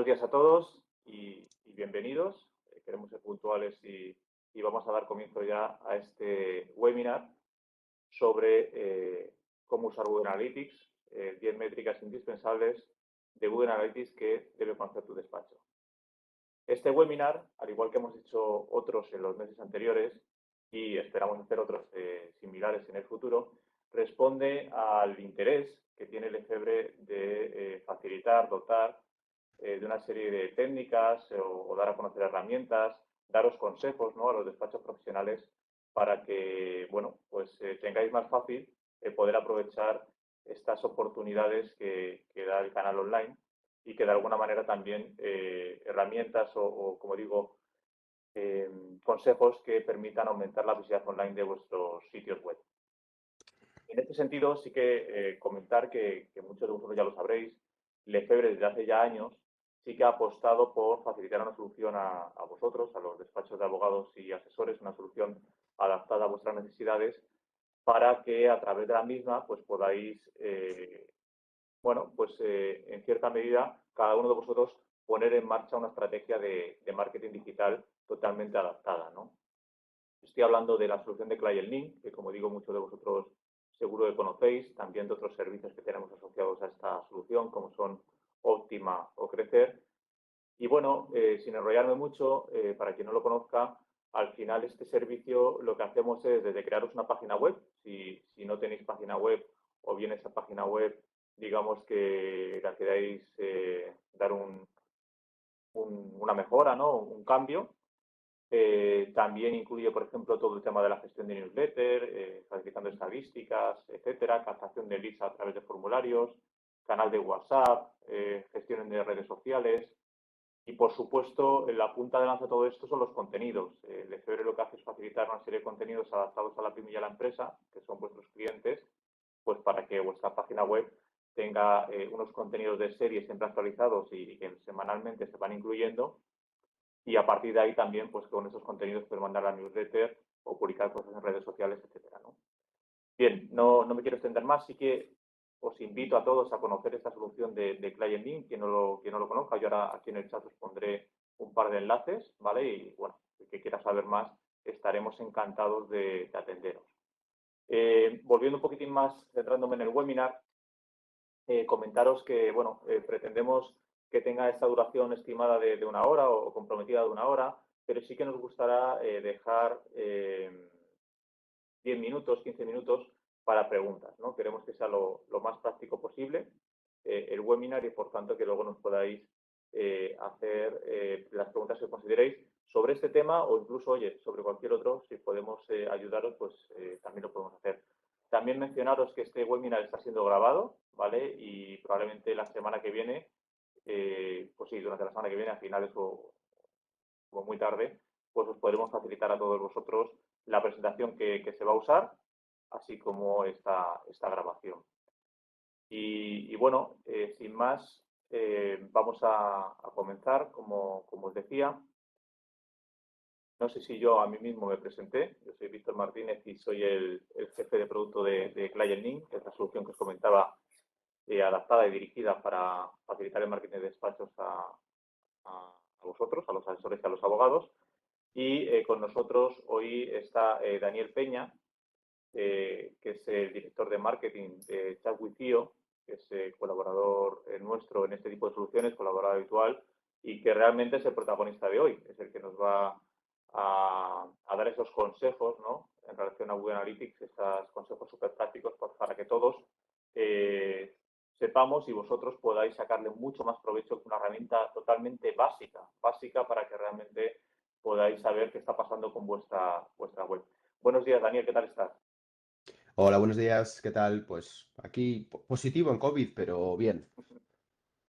días a todos y bienvenidos. Queremos ser puntuales y vamos a dar comienzo ya a este webinar sobre cómo usar Google Analytics, 10 métricas indispensables de Google Analytics que debe conocer tu despacho. Este webinar, al igual que hemos hecho otros en los meses anteriores y esperamos hacer otros similares en el futuro, responde al interés que tiene Lefebvre de facilitar, dotar de una serie de técnicas o dar a conocer herramientas, daros consejos, ¿no?, a los despachos profesionales para que, bueno, pues tengáis más fácil poder aprovechar estas oportunidades que da el canal online y que de alguna manera también herramientas como digo, consejos que permitan aumentar la visibilidad online de vuestros sitios web. En este sentido, sí que comentar que muchos de vosotros ya lo sabréis, Lefebvre desde hace ya años sí que ha apostado por facilitar una solución a vosotros, a los despachos de abogados y asesores, una solución adaptada a vuestras necesidades para que a través de la misma pues podáis, bueno, pues en cierta medida cada uno de vosotros poner en marcha una estrategia de marketing digital totalmente adaptada, ¿no? Estoy hablando de la solución de Client Link, que como digo, muchos de vosotros seguro que conocéis, también de otros servicios que tenemos asociados a esta solución, como son Optima o Crecer. Y bueno, sin enrollarme mucho, para quien no lo conozca, al final este servicio lo que hacemos es desde crearos una página web, si no tenéis página web o bien esa página web, digamos que la queráis dar una mejora, ¿no?, un cambio. También incluye, por ejemplo, todo el tema de la gestión de newsletter, facilitando estadísticas, etcétera, captación de leads a través de formularios, canal de WhatsApp, gestión de redes sociales y, por supuesto, en la punta de lanza de todo esto son los contenidos. Lefebvre lo que hace es facilitar una serie de contenidos adaptados a la pyme y a la empresa, que son vuestros clientes, pues para que vuestra página web tenga unos contenidos de serie siempre actualizados y que semanalmente se van incluyendo. Y a partir de ahí también, pues con esos contenidos puedes mandar la newsletter o publicar cosas en redes sociales, etcétera, ¿no? Bien, no me quiero extender más, sí que os invito a todos a conocer esta solución de Client Link, quien no lo conozca. Yo ahora aquí en el chat os pondré un par de enlaces, ¿vale? Y bueno, el que quiera saber más, estaremos encantados de atenderos. Volviendo un poquitín más, centrándome en el webinar, comentaros que, bueno, pretendemos que tenga esta duración estimada de una hora o comprometida de una hora, pero sí que nos gustará dejar 10 minutos, 15 minutos para preguntas, ¿no? Queremos que sea lo más práctico posible el webinar y, por tanto, que luego nos podáis hacer las preguntas que consideréis sobre este tema o incluso, oye, sobre cualquier otro, si podemos ayudaros, pues también lo podemos hacer. También mencionaros que este webinar está siendo grabado, ¿vale? Y probablemente la semana que viene, pues sí, durante la semana que viene, a finales o muy tarde, pues os podremos facilitar a todos vosotros la presentación que se va a usar, así como esta grabación. Y bueno, sin más, vamos a comenzar, como os decía. No sé si yo a mí mismo me presenté. Yo soy Víctor Martínez y soy el jefe de producto de Client Link, que es la solución que os comentaba, adaptada y dirigida para facilitar el marketing de despachos a vosotros, a los asesores y a los abogados. Y con nosotros hoy está Daniel Peña, que es el director de marketing de ChatWithIO, que es colaborador nuestro en este tipo de soluciones, colaborador habitual, y que realmente es el protagonista de hoy, es el que nos va a dar esos consejos, ¿no?, en relación a Google Analytics, esos consejos súper prácticos para que todos sepamos y vosotros podáis sacarle mucho más provecho que una herramienta totalmente básica para que realmente podáis saber qué está pasando con vuestra web. Buenos días, Daniel, ¿qué tal estás? Hola, buenos días, ¿qué tal? Pues aquí positivo en COVID, pero bien.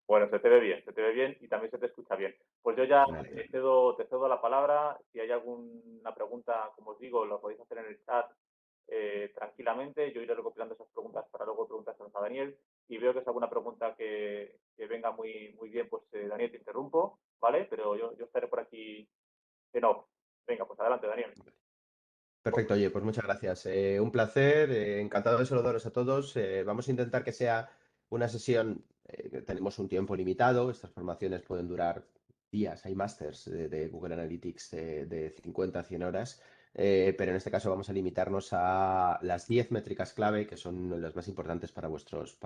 Bueno, se te ve bien y también se te escucha bien. Pues yo ya Me alegro. te cedo la palabra. Si hay alguna pregunta, como os digo, lo podéis hacer en el chat tranquilamente. Yo iré recopilando esas preguntas para luego preguntárselas a Daniel. Y veo que es alguna pregunta que venga muy bien, pues Daniel, te interrumpo, ¿vale? Pero yo estaré por aquí en off. Venga, pues adelante, Daniel. Perfecto, oye, pues muchas gracias. Un placer, encantado de saludaros a todos. Vamos a intentar que sea una sesión tenemos un tiempo limitado, estas formaciones pueden durar días, hay másters de Google Analytics de 50 a 100 horas, pero en este caso vamos a limitarnos a las 10 métricas clave que son las más importantes para vuestros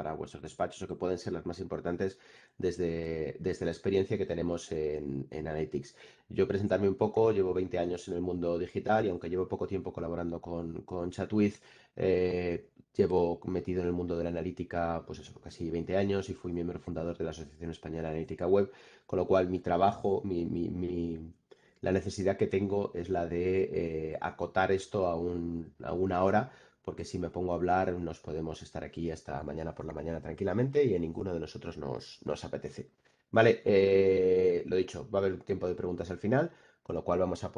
despachos o que pueden ser las más importantes desde la experiencia que tenemos en Analytics. Yo presentarme un poco, llevo 20 años en el mundo digital y aunque llevo poco tiempo colaborando con Chatwiz, llevo metido en el mundo de la analítica, pues eso, casi 20 años y fui miembro fundador de la Asociación Española de Analítica Web, con lo cual mi trabajo, la necesidad que tengo es la de acotar esto a una hora, porque si me pongo a hablar nos podemos estar aquí hasta mañana por la mañana tranquilamente y a ninguno de nosotros nos apetece. Vale, lo dicho, va a haber un tiempo de preguntas al final, con lo cual vamos a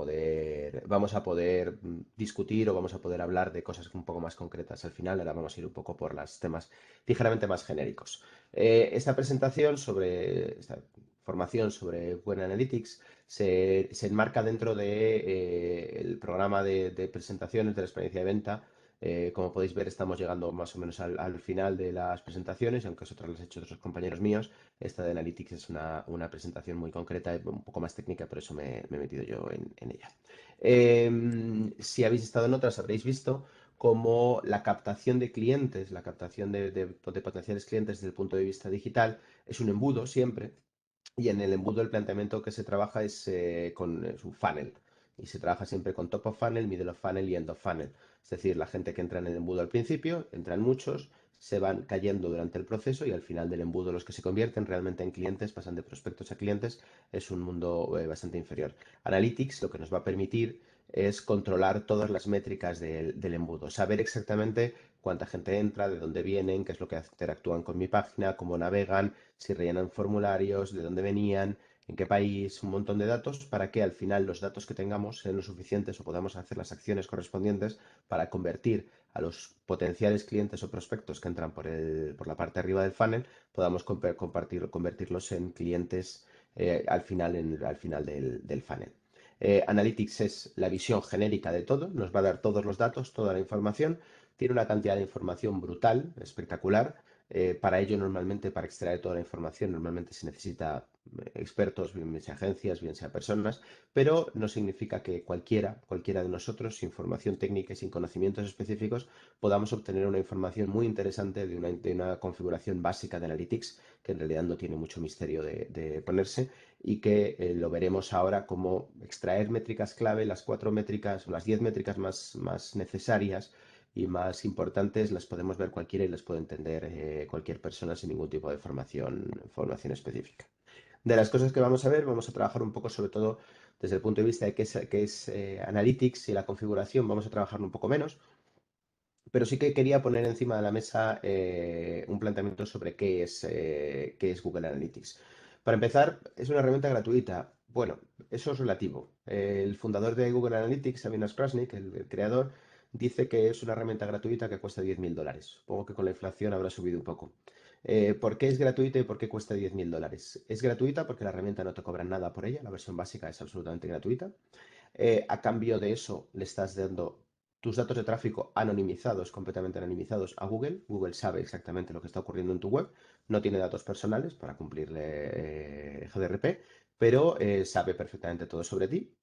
poder discutir o vamos a poder hablar de cosas un poco más concretas al final. Ahora vamos a ir un poco por los temas ligeramente más genéricos. Esta formación sobre Google Analytics se enmarca dentro del programa de presentaciones de la experiencia de venta. Como podéis ver, estamos llegando más o menos al final de las presentaciones, aunque otras las he hecho otros compañeros míos. Esta de Analytics es una presentación muy concreta, un poco más técnica, por eso me he metido yo en ella. Si habéis estado en otras, habréis visto cómo la captación de clientes, la captación de potenciales clientes desde el punto de vista digital es un embudo siempre. Y en el embudo el planteamiento que se trabaja es un funnel. Y se trabaja siempre con top of funnel, middle of funnel y end of funnel. Es decir, la gente que entra en el embudo al principio, entran muchos, se van cayendo durante el proceso y al final del embudo los que se convierten realmente en clientes, pasan de prospectos a clientes, es un mundo bastante inferior. Analytics lo que nos va a permitir es controlar todas las métricas del embudo, saber exactamente cuánta gente entra, de dónde vienen, qué es lo que interactúan con mi página, cómo navegan, si rellenan formularios, de dónde venían, en qué país, un montón de datos para que al final los datos que tengamos sean lo suficientes o podamos hacer las acciones correspondientes para convertir a los potenciales clientes o prospectos que entran por la parte de arriba del funnel, podamos convertirlos en clientes al final del funnel. Analytics es la visión genérica de todo, nos va a dar todos los datos, toda la información, tiene una cantidad de información brutal, espectacular. Para ello, normalmente, para extraer toda la información, normalmente se necesita expertos, bien sea agencias, bien sea personas, pero no significa que cualquiera de nosotros, sin formación técnica y sin conocimientos específicos, podamos obtener una información muy interesante de una configuración básica de Analytics, que en realidad no tiene mucho misterio de ponerse, y que lo veremos ahora como extraer métricas clave, las 4 métricas o las 10 métricas más necesarias y más importantes las podemos ver cualquiera y las puede entender cualquier persona sin ningún tipo de formación específica. De las cosas que vamos a ver, vamos a trabajar un poco sobre todo desde el punto de vista de qué es Analytics y la configuración, vamos a trabajar un poco menos, pero sí que quería poner encima de la mesa un planteamiento sobre qué es Google Analytics. Para empezar, es una herramienta gratuita. Bueno, eso es relativo. El fundador de Google Analytics, Avinas Krasnik, el creador, dice que es una herramienta gratuita que cuesta $10.000. Supongo que con la inflación habrá subido un poco. ¿Por qué es gratuita y por qué cuesta $10.000? Es gratuita porque la herramienta no te cobra nada por ella, la versión básica es absolutamente gratuita. A cambio de eso, le estás dando tus datos de tráfico anonimizados, completamente anonimizados a Google. Google sabe exactamente lo que está ocurriendo en tu web. No tiene datos personales para cumplirle GDPR, pero sabe perfectamente todo sobre ti.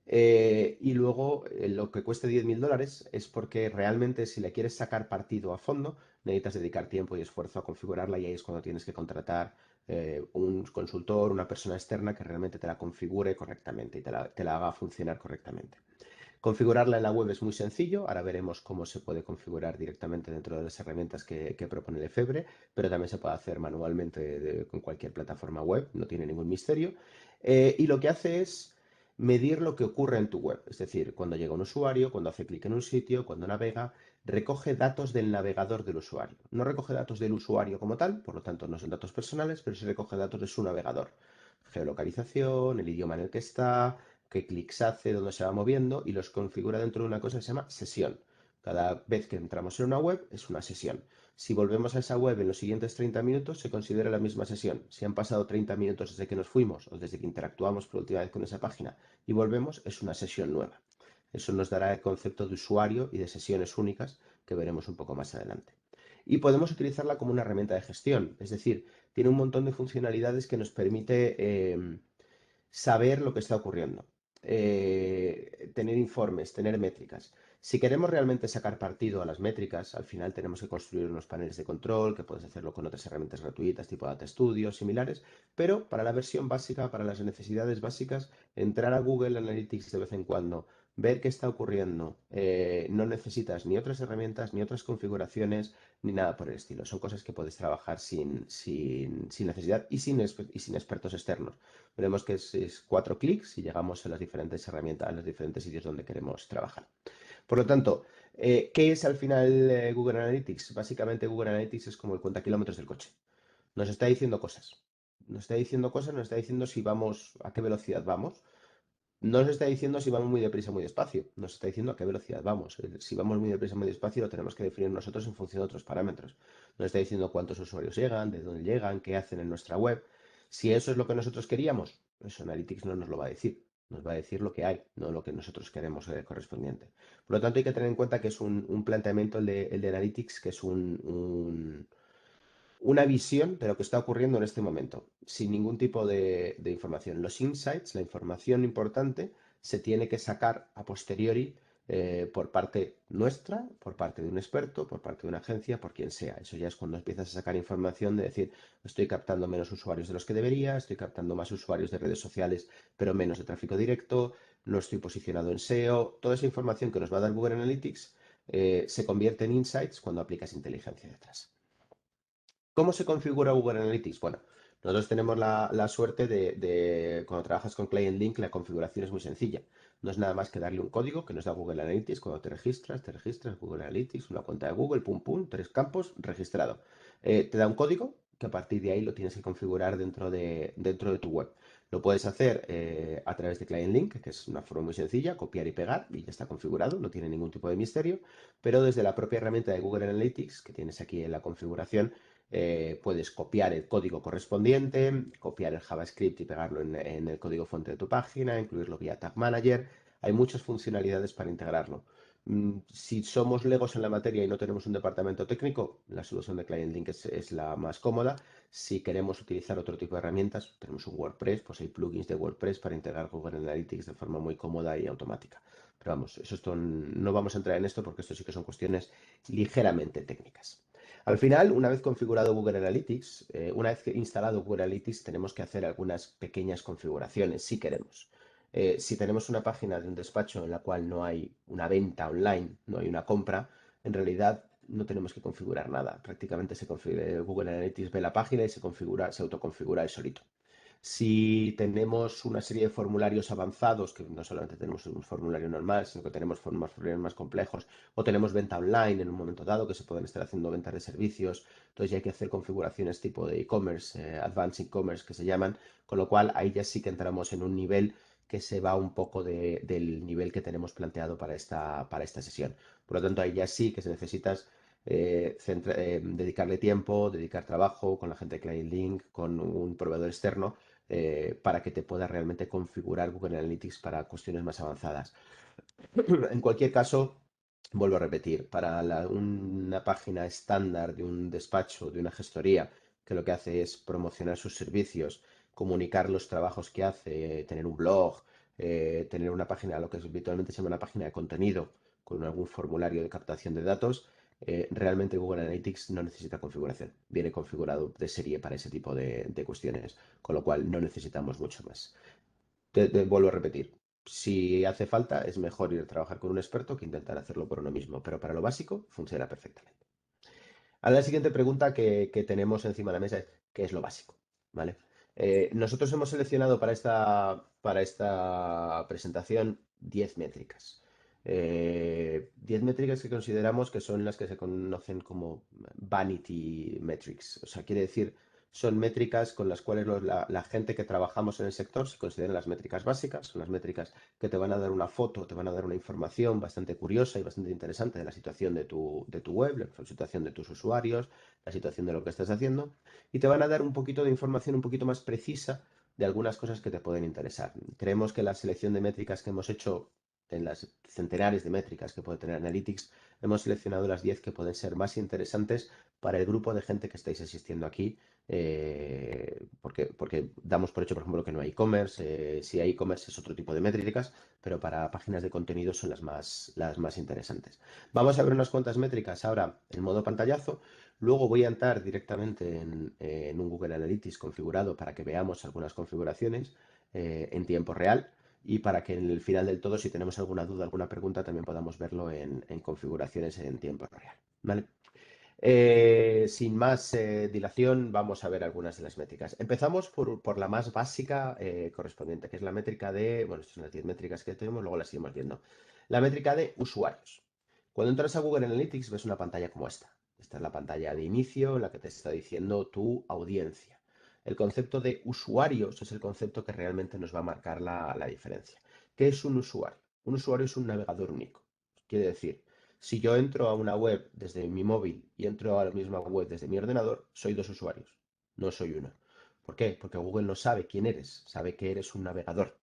Y luego lo que cueste $10.000 es porque realmente si le quieres sacar partido a fondo, necesitas dedicar tiempo y esfuerzo a configurarla y ahí es cuando tienes que contratar un consultor, una persona externa que realmente te la configure correctamente y te la haga funcionar correctamente. Configurarla en la web es muy sencillo, ahora veremos cómo se puede configurar directamente dentro de las herramientas que propone Lefebvre, pero también se puede hacer manualmente con cualquier plataforma web, no tiene ningún misterio. Y lo que hace es medir lo que ocurre en tu web, es decir, cuando llega un usuario, cuando hace clic en un sitio, cuando navega, recoge datos del navegador del usuario. No recoge datos del usuario como tal, por lo tanto no son datos personales, pero sí recoge datos de su navegador. Geolocalización, el idioma en el que está, qué clics hace, dónde se va moviendo y los configura dentro de una cosa que se llama sesión. Cada vez que entramos en una web es una sesión. Si volvemos a esa web en los siguientes 30 minutos, se considera la misma sesión. Si han pasado 30 minutos desde que nos fuimos o desde que interactuamos por última vez con esa página y volvemos, es una sesión nueva. Eso nos dará el concepto de usuario y de sesiones únicas que veremos un poco más adelante. y podemos utilizarla como una herramienta de gestión. Es decir, tiene un montón de funcionalidades que nos permite saber lo que está ocurriendo, tener informes, tener métricas. Si queremos realmente sacar partido a las métricas, al final tenemos que construir unos paneles de control, que puedes hacerlo con otras herramientas gratuitas tipo Data Studio, similares, pero para la versión básica, para las necesidades básicas, entrar a Google Analytics de vez en cuando, ver qué está ocurriendo, no necesitas ni otras herramientas, ni otras configuraciones, ni nada por el estilo. Son cosas que puedes trabajar sin necesidad y sin expertos externos. Veremos que es 4 clics y llegamos a las diferentes herramientas, a los diferentes sitios donde queremos trabajar. Por lo tanto, ¿qué es al final Google Analytics? Básicamente Google Analytics es como el cuentakilómetros del coche. Nos está diciendo cosas. Nos está diciendo cosas, nos está diciendo si vamos, a qué velocidad vamos. No nos está diciendo si vamos muy deprisa o muy despacio. Nos está diciendo a qué velocidad vamos. Si vamos muy deprisa o muy despacio, lo tenemos que definir nosotros en función de otros parámetros. Nos está diciendo cuántos usuarios llegan, de dónde llegan, qué hacen en nuestra web. Si eso es lo que nosotros queríamos, pues Analytics no nos lo va a decir. Nos va a decir lo que hay, no lo que nosotros queremos correspondiente. Por lo tanto, hay que tener en cuenta que es un planteamiento, el de Analytics, que es una visión de lo que está ocurriendo en este momento, sin ningún tipo de información. Los insights, la información importante, se tiene que sacar a posteriori por parte nuestra, por parte de un experto, por parte de una agencia, por quien sea. Eso ya es cuando empiezas a sacar información de decir, estoy captando menos usuarios de los que debería, estoy captando más usuarios de redes sociales, pero menos de tráfico directo, no estoy posicionado en SEO. Toda esa información que nos va a dar Google Analytics se convierte en insights cuando aplicas inteligencia detrás. ¿Cómo se configura Google Analytics? Bueno, nosotros tenemos la suerte cuando trabajas con Client Link, la configuración es muy sencilla. No es nada más que darle un código que nos da Google Analytics. Cuando te registras Google Analytics, una cuenta de Google, pum, pum, 3 campos, registrado. Te da un código que a partir de ahí lo tienes que configurar dentro de tu web. Lo puedes hacer a través de Client Link, que es una forma muy sencilla, copiar y pegar y ya está configurado, no tiene ningún tipo de misterio, pero desde la propia herramienta de Google Analytics, que tienes aquí en la configuración, puedes copiar el código correspondiente, copiar el JavaScript y pegarlo en el código fuente de tu página, incluirlo vía Tag Manager. Hay muchas funcionalidades para integrarlo. Si somos legos en la materia y no tenemos un departamento técnico, la solución de Client Link es la más cómoda. Si queremos utilizar otro tipo de herramientas, tenemos un WordPress, pues hay plugins de WordPress para integrar Google Analytics de forma muy cómoda y automática. Pero vamos, no vamos a entrar en esto porque esto sí que son cuestiones ligeramente técnicas. Al final, una vez configurado Google Analytics, una vez instalado Google Analytics, tenemos que hacer algunas pequeñas configuraciones si queremos. Si tenemos una página de un despacho en la cual no hay una venta online, no hay una compra, en realidad no tenemos que configurar nada. Prácticamente Google Analytics ve la página y se autoconfigura el solito. Si tenemos una serie de formularios avanzados, que no solamente tenemos un formulario normal, sino que tenemos formularios más complejos, o tenemos venta online en un momento dado, que se pueden estar haciendo ventas de servicios, entonces ya hay que hacer configuraciones tipo de e-commerce, advanced e-commerce que se llaman, con lo cual ahí ya sí que entramos en un nivel que se va un poco del nivel que tenemos planteado para esta sesión. Por lo tanto, ahí ya sí que se necesitas dedicarle tiempo, dedicar trabajo con la gente de Client Link, con un proveedor externo, para que te pueda realmente configurar Google Analytics para cuestiones más avanzadas. En cualquier caso, vuelvo a repetir, para una página estándar de un despacho, de una gestoría, que lo que hace es promocionar sus servicios, comunicar los trabajos que hace, tener un blog, tener una página, lo que habitualmente se llama una página de contenido, con algún formulario de captación de datos, realmente Google Analytics no necesita configuración. Viene configurado de serie para ese tipo de cuestiones, con lo cual no necesitamos mucho más. Te vuelvo a repetir, si hace falta, es mejor ir a trabajar con un experto que intentar hacerlo por uno mismo, pero para lo básico funciona perfectamente. Ahora la siguiente pregunta que tenemos encima de la mesa es, ¿qué es lo básico? ¿Vale? Nosotros hemos seleccionado para esta presentación 10 métricas. 10 métricas que consideramos que son las que se conocen como vanity metrics. O sea, quiere decir, son métricas con las cuales la gente que trabajamos en el sector se consideran las métricas básicas, son las métricas que te van a dar una foto, te van a dar una información bastante curiosa y bastante interesante de la situación de tu web, la situación de tus usuarios, la situación de lo que estás haciendo, y te van a dar un poquito de información un poquito más precisa de algunas cosas que te pueden interesar. Creemos que la selección de métricas que hemos hecho las centenares de métricas que puede tener Analytics, hemos seleccionado las 10 que pueden ser más interesantes para el grupo de gente que estáis asistiendo aquí, porque damos por hecho, por ejemplo, que no hay e-commerce. Si hay e-commerce es otro tipo de métricas, pero para páginas de contenido son las más interesantes. Vamos a ver unas cuantas métricas ahora en modo pantallazo. Luego voy a entrar directamente en un Google Analytics configurado para que veamos algunas configuraciones en tiempo real y para que en el final del todo, si tenemos alguna duda, alguna pregunta, también podamos verlo en configuraciones en tiempo real. ¿Vale? Sin más dilación, vamos a ver algunas de las métricas. Empezamos por la más básica correspondiente, que es la métrica de, bueno, estas son las 10 métricas que tenemos, luego las seguimos viendo. La métrica de usuarios. Cuando entras a Google Analytics ves una pantalla como esta. Esta es la pantalla de inicio, en la que te está diciendo tu audiencia. El concepto de usuarios es el concepto que realmente nos va a marcar la diferencia. ¿Qué es un usuario? Un usuario es un navegador único. Quiere decir, si yo entro a una web desde mi móvil y entro a la misma web desde mi ordenador, soy dos usuarios, no soy uno. ¿Por qué? Porque Google no sabe quién eres, sabe que eres un navegador.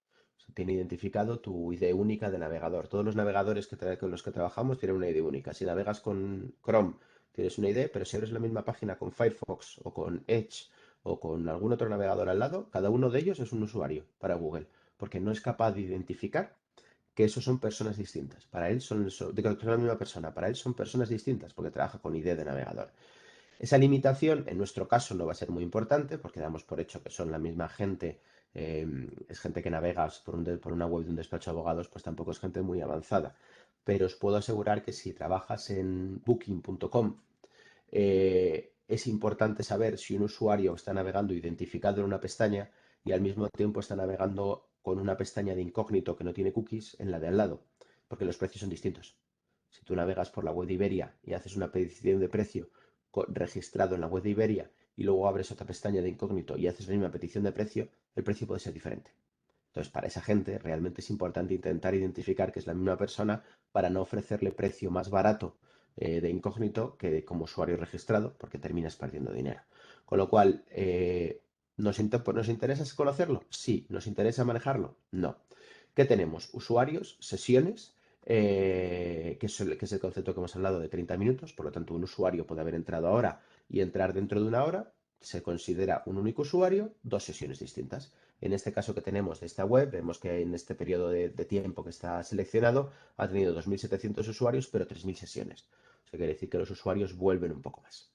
Tiene identificado tu ID única de navegador. Todos los navegadores con los que trabajamos tienen una ID única. Si navegas con Chrome, tienes una ID, pero si abres la misma página con Firefox o con Edge o con algún otro navegador al lado, cada uno de ellos es un usuario para Google, porque no es capaz de identificar que esos son personas distintas. Para él digo, que son la misma persona, para él son personas distintas porque trabaja con ID de navegador. Esa limitación, en nuestro caso, no va a ser muy importante porque damos por hecho que son la misma gente, es gente que navega por una web de un despacho de abogados, pues tampoco es gente muy avanzada. Pero os puedo asegurar que si trabajas en booking.com, es importante saber si un usuario está navegando identificado en una pestaña y al mismo tiempo está navegando con una pestaña de incógnito que no tiene cookies en la de al lado, porque los precios son distintos. Si tú navegas por la web de Iberia y haces una petición de precio registrado en la web de Iberia y luego abres otra pestaña de incógnito y haces la misma petición de precio, el precio puede ser diferente. Entonces, para esa gente realmente es importante intentar identificar que es la misma persona para no ofrecerle precio más barato de incógnito que como usuario registrado, porque terminas perdiendo dinero. Con lo cual, ¿nos interesa conocerlo? Sí. ¿Nos interesa manejarlo? No. ¿Qué tenemos? Usuarios, sesiones, que es el concepto que hemos hablado de 30 minutos. Por lo tanto, un usuario puede haber entrado ahora y entrar dentro de una hora. Se considera un único usuario, dos sesiones distintas. En este caso que tenemos de esta web, vemos que en este periodo de tiempo que está seleccionado ha tenido 2.700 usuarios, pero 3.000 sesiones. Eso quiere decir que los usuarios vuelven un poco más.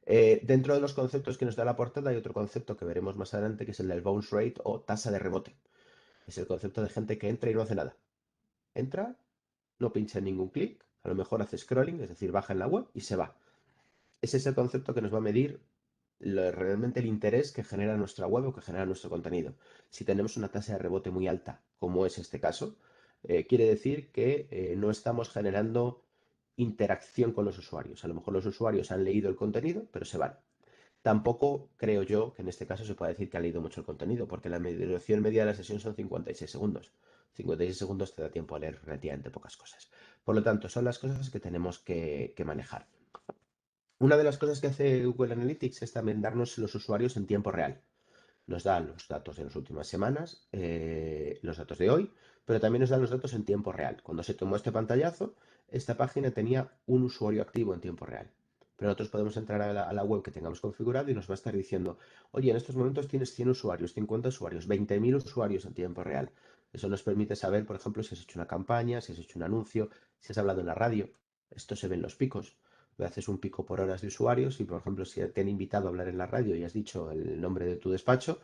Dentro de los conceptos que nos da la portada hay otro concepto que veremos más adelante, que es el del bounce rate o tasa de rebote. Es el concepto de gente que entra y no hace nada. Entra, no pincha en ningún clic, a lo mejor hace scrolling, es decir, baja en la web y se va. Ese es el concepto que nos va a medir realmente el interés que genera nuestra web o que genera nuestro contenido. Si tenemos una tasa de rebote muy alta, como es este caso, quiere decir que no estamos generando interacción con los usuarios. A lo mejor los usuarios han leído el contenido, pero se van. Tampoco creo yo que en este caso se pueda decir que ha leído mucho el contenido, porque la duración media de la sesión son 56 segundos. 56 segundos te da tiempo a leer relativamente pocas cosas. Por lo tanto, son las cosas que tenemos que manejar. Una de las cosas que hace Google Analytics es también darnos los usuarios en tiempo real. Nos da los datos de las últimas semanas, los datos de hoy, pero también nos da los datos en tiempo real. Cuando se tomó este pantallazo, esta página tenía un usuario activo en tiempo real. Pero nosotros podemos entrar a la web que tengamos configurado y nos va a estar diciendo, oye, en estos momentos tienes 100 usuarios, 50 usuarios, 20.000 usuarios en tiempo real. Eso nos permite saber, por ejemplo, si has hecho una campaña, si has hecho un anuncio, si has hablado en la radio. Esto se ve en los picos. Le haces un pico por horas de usuarios y, por ejemplo, si te han invitado a hablar en la radio y has dicho el nombre de tu despacho,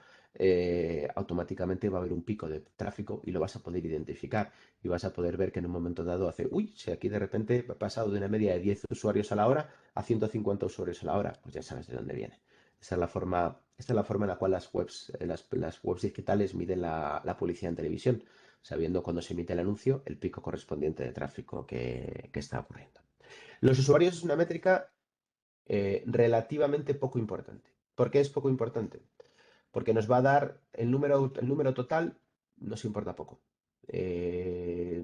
automáticamente va a haber un pico de tráfico y lo vas a poder identificar y vas a poder ver que en un momento dado hace, uy, si aquí de repente ha pasado de una media de 10 usuarios a la hora a 150 usuarios a la hora, pues ya sabes de dónde viene. Esta es la forma en la cual las webs digitales miden la publicidad en televisión, sabiendo cuando se emite el anuncio el pico correspondiente de tráfico que está ocurriendo. Los usuarios es una métrica relativamente poco importante. ¿Por qué es poco importante? Porque nos va a dar el número total, nos importa poco. ¿Que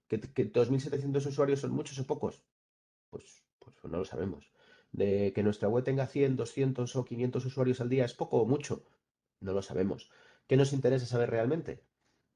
2.700 usuarios son muchos o pocos? Pues no lo sabemos. ¿De que nuestra web tenga 100, 200 o 500 usuarios al día es poco o mucho? No lo sabemos. ¿Qué nos interesa saber realmente?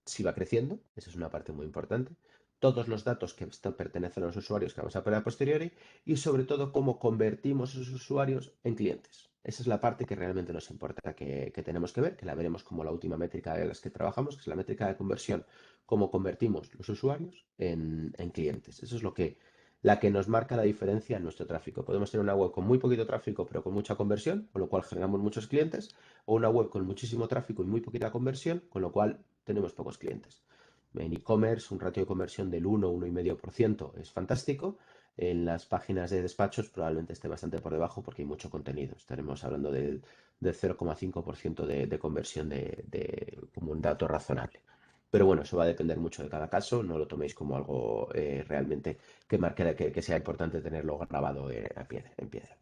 si va creciendo, esa es una parte muy importante, todos los datos que pertenecen a los usuarios que vamos a poner a posteriori y sobre todo cómo convertimos esos usuarios en clientes. Esa es la parte que realmente nos importa, que tenemos que ver, que la veremos como la última métrica de las que trabajamos, que es la métrica de conversión, cómo convertimos los usuarios en clientes. Eso es la que nos marca la diferencia en nuestro tráfico. Podemos tener una web con muy poquito tráfico pero con mucha conversión, con lo cual generamos muchos clientes, o una web con muchísimo tráfico y muy poquita conversión, con lo cual tenemos pocos clientes. En e-commerce, un ratio de conversión del 1-1,5% es fantástico. En las páginas de despachos probablemente esté bastante por debajo porque hay mucho contenido. Estaremos hablando del 0,5% de conversión como un dato razonable. Pero bueno, eso va a depender mucho de cada caso. No lo toméis como algo realmente que marque que sea importante tenerlo grabado en piedra.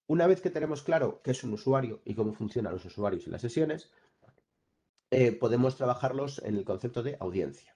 Una vez que tenemos claro qué es un usuario y cómo funcionan los usuarios en las sesiones, podemos trabajarlos en el concepto de audiencia.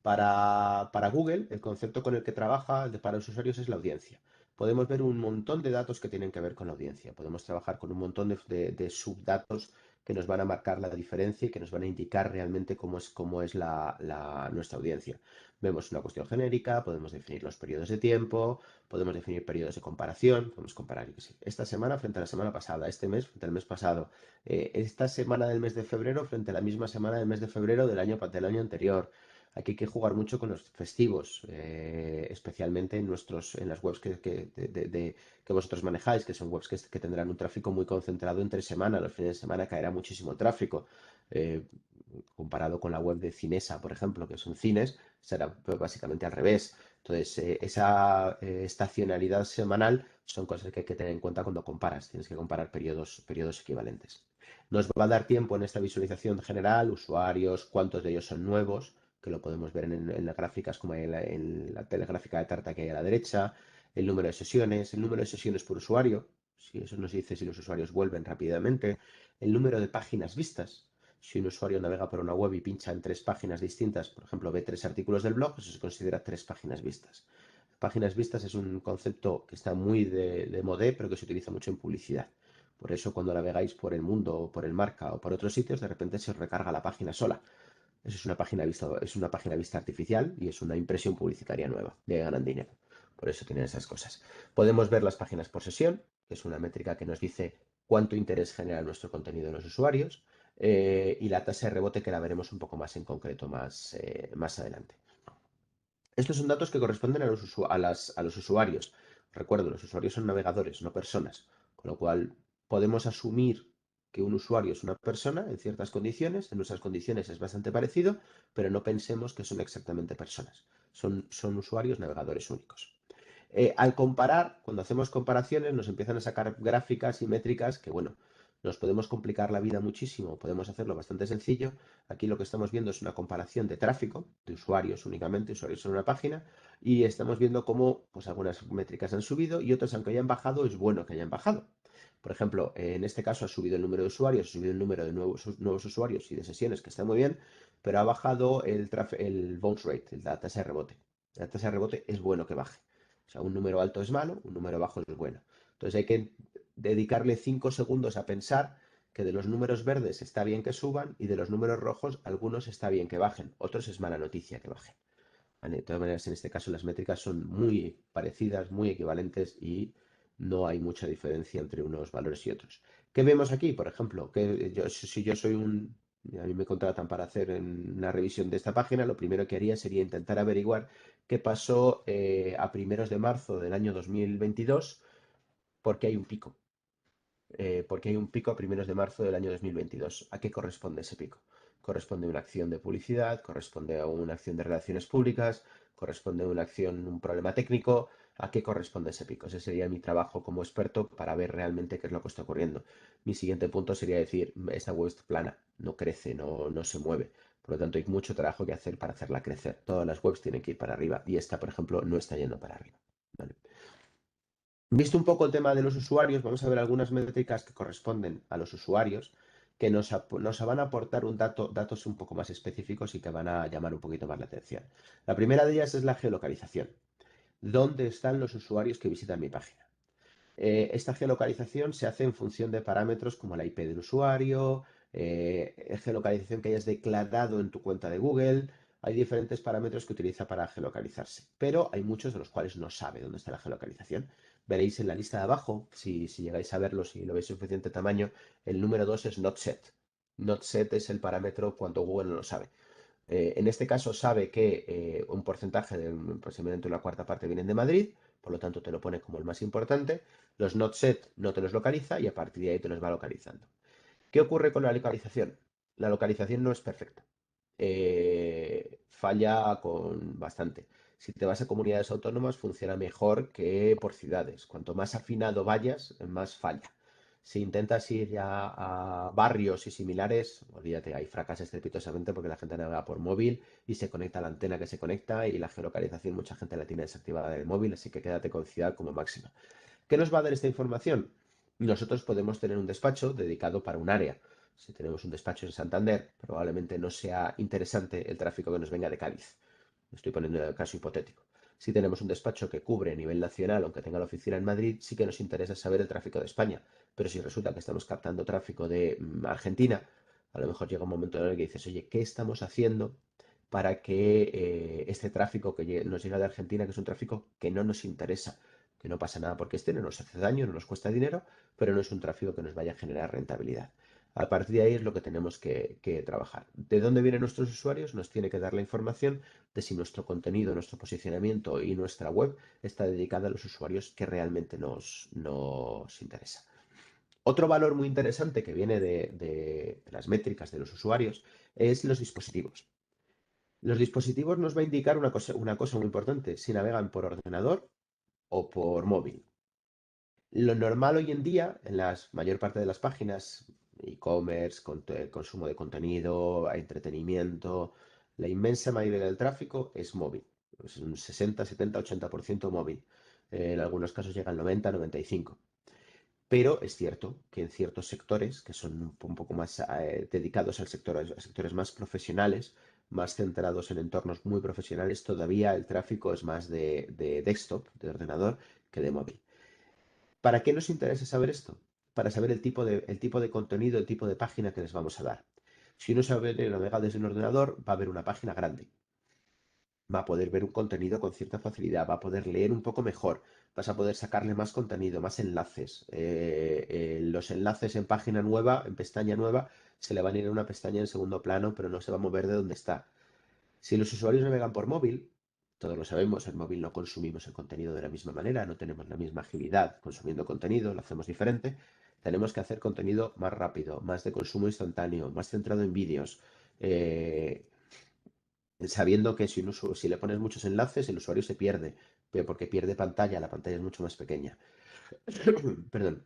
Para Google, el concepto con el que trabaja para los usuarios es la audiencia. Podemos ver un montón de datos que tienen que ver con la audiencia. Podemos trabajar con un montón de subdatos que nos van a marcar la diferencia y que nos van a indicar realmente cómo es nuestra audiencia. Vemos una cuestión genérica, podemos definir los periodos de tiempo, podemos definir periodos de comparación, podemos comparar esta semana frente a la semana pasada, este mes frente al mes pasado, esta semana del mes de febrero frente a la misma semana del mes de febrero del año anterior. Aquí hay que jugar mucho con los festivos, especialmente en las webs que vosotros manejáis, que son webs que tendrán un tráfico muy concentrado entre semana. Los fines de semana caerá muchísimo tráfico. Comparado con la web de Cinesa, por ejemplo, que son cines, será básicamente al revés. Entonces, esa estacionalidad semanal son cosas que hay que tener en cuenta cuando comparas. Tienes que comparar periodos equivalentes. Nos va a dar tiempo en esta visualización general, usuarios, cuántos de ellos son nuevos, que lo podemos ver en las gráficas como en la telegráfica de Tarta que hay a la derecha, el número de sesiones por usuario, si eso nos dice si los usuarios vuelven rápidamente, el número de páginas vistas. Si un usuario navega por una web y pincha en 3 páginas distintas, por ejemplo, ve 3 artículos del blog, eso se considera 3 páginas vistas. Páginas vistas es un concepto que está muy de modé, pero que se utiliza mucho en publicidad. Por eso cuando navegáis por el mundo o por el marca o por otros sitios, de repente se os recarga la página sola. Eso es una página vista artificial y es una impresión publicitaria nueva. De ganan dinero. Por eso tienen esas cosas. Podemos ver las páginas por sesión, que es una métrica que nos dice cuánto interés genera nuestro contenido en los usuarios, y la tasa de rebote que la veremos un poco más en concreto más adelante. Estos son datos que corresponden a los usuarios. Recuerdo, los usuarios son navegadores, no personas, con lo cual podemos asumir que un usuario es una persona en ciertas condiciones, en nuestras condiciones es bastante parecido, pero no pensemos que son exactamente personas. Son usuarios navegadores únicos. Al comparar, cuando hacemos comparaciones, nos empiezan a sacar gráficas y métricas que, bueno, nos podemos complicar la vida muchísimo, podemos hacerlo bastante sencillo. Aquí lo que estamos viendo es una comparación de tráfico, de usuarios únicamente, usuarios en una página, y estamos viendo cómo pues, algunas métricas han subido y otras, aunque hayan bajado, es bueno que hayan bajado. Por ejemplo, en este caso ha subido el número de usuarios, ha subido el número de nuevos usuarios y de sesiones, que está muy bien, pero ha bajado el bounce rate, la tasa de rebote. La tasa de rebote es bueno que baje. O sea, un número alto es malo, un número bajo es bueno. Entonces hay que dedicarle 5 segundos a pensar que de los números verdes está bien que suban y de los números rojos algunos está bien que bajen, otros es mala noticia que bajen. ¿Vale? De todas maneras, en este caso las métricas son muy parecidas, muy equivalentes y no hay mucha diferencia entre unos valores y otros. ¿Qué vemos aquí? Por ejemplo, si yo soy a mí me contratan para hacer una revisión de esta página, lo primero que haría sería intentar averiguar qué pasó a primeros de marzo del año 2022, porque hay un pico. Porque hay un pico a primeros de marzo del año 2022. ¿A qué corresponde ese pico? Corresponde a una acción de publicidad, corresponde a una acción de relaciones públicas, corresponde a una acción, un problema técnico. ¿A qué corresponde ese pico? Ese sería mi trabajo como experto para ver realmente qué es lo que está ocurriendo. Mi siguiente punto sería decir, esta web es plana, no crece, no se mueve. Por lo tanto, hay mucho trabajo que hacer para hacerla crecer. Todas las webs tienen que ir para arriba y esta, por ejemplo, no está yendo para arriba. ¿Vale? Visto un poco el tema de los usuarios, vamos a ver algunas métricas que corresponden a los usuarios que nos van a aportar datos un poco más específicos y que van a llamar un poquito más la atención. La primera de ellas es la geolocalización. ¿Dónde están los usuarios que visitan mi página? Esta geolocalización se hace en función de parámetros como la IP del usuario, geolocalización que hayas declarado en tu cuenta de Google. Hay diferentes parámetros que utiliza para geolocalizarse, pero hay muchos de los cuales no sabe dónde está la geolocalización. Veréis en la lista de abajo, si llegáis a verlo, si lo veis suficiente tamaño, el número 2 es not set. Not set es el parámetro cuando Google no lo sabe. En este caso sabe que un porcentaje de aproximadamente una cuarta parte vienen de Madrid, por lo tanto te lo pone como el más importante. Los not set no te los localiza y a partir de ahí te los va localizando. ¿Qué ocurre con la localización? La localización no es perfecta. Falla con bastante. Si te vas a comunidades autónomas, funciona mejor que por ciudades. Cuanto más afinado vayas, más falla. Si intentas ir ya a barrios y similares, olvídate, ahí fracasa estrepitosamente porque la gente navega por móvil y se conecta a la antena que se conecta y la geolocalización mucha gente la tiene desactivada del móvil, así que quédate con ciudad como máxima. ¿Qué nos va a dar esta información? Nosotros podemos tener un despacho dedicado para un área. Si tenemos un despacho en Santander, probablemente no sea interesante el tráfico que nos venga de Cádiz. Estoy poniendo el caso hipotético. Si tenemos un despacho que cubre a nivel nacional, aunque tenga la oficina en Madrid, sí que nos interesa saber el tráfico de España. Pero si resulta que estamos captando tráfico de Argentina, a lo mejor llega un momento en el que dices, oye, ¿qué estamos haciendo para que este tráfico que nos llega de Argentina, que es un tráfico que no nos interesa, que no pasa nada porque no nos hace daño, no nos cuesta dinero, pero no es un tráfico que nos vaya a generar rentabilidad? A partir de ahí es lo que tenemos que trabajar. ¿De dónde vienen nuestros usuarios? Nos tiene que dar la información de si nuestro contenido, nuestro posicionamiento y nuestra web está dedicada a los usuarios que realmente nos interesa. Otro valor muy interesante que viene de las métricas de los usuarios es los dispositivos. Los dispositivos nos va a indicar una cosa muy importante, si navegan por ordenador o por móvil. Lo normal hoy en día, en la mayor parte de las páginas, e-commerce, consumo de contenido, entretenimiento, la inmensa mayoría del tráfico es móvil. Es un 60, 70, 80% móvil. En algunos casos llega al 90, 95. Pero es cierto que en ciertos sectores, que son un poco más dedicados a sectores más profesionales, más centrados en entornos muy profesionales, todavía el tráfico es más de desktop, de ordenador, que de móvil. ¿Para qué nos interesa saber esto? Para saber el tipo de contenido, el tipo de página que les vamos a dar. Si uno sabe navegar desde un ordenador, va a ver una página grande. Va a poder ver un contenido con cierta facilidad, va a poder leer un poco mejor, vas a poder sacarle más contenido, más enlaces. Los enlaces en página nueva, en pestaña nueva, se le van a ir a una pestaña en segundo plano, pero no se va a mover de donde está. Si los usuarios navegan por móvil, todos lo sabemos, en móvil no consumimos el contenido de la misma manera, no tenemos la misma agilidad consumiendo contenido, lo hacemos diferente. Tenemos que hacer contenido más rápido, más de consumo instantáneo, más centrado en vídeos, sabiendo que si le pones muchos enlaces, el usuario se pierde, pero porque pierde pantalla, la pantalla es mucho más pequeña. Perdón.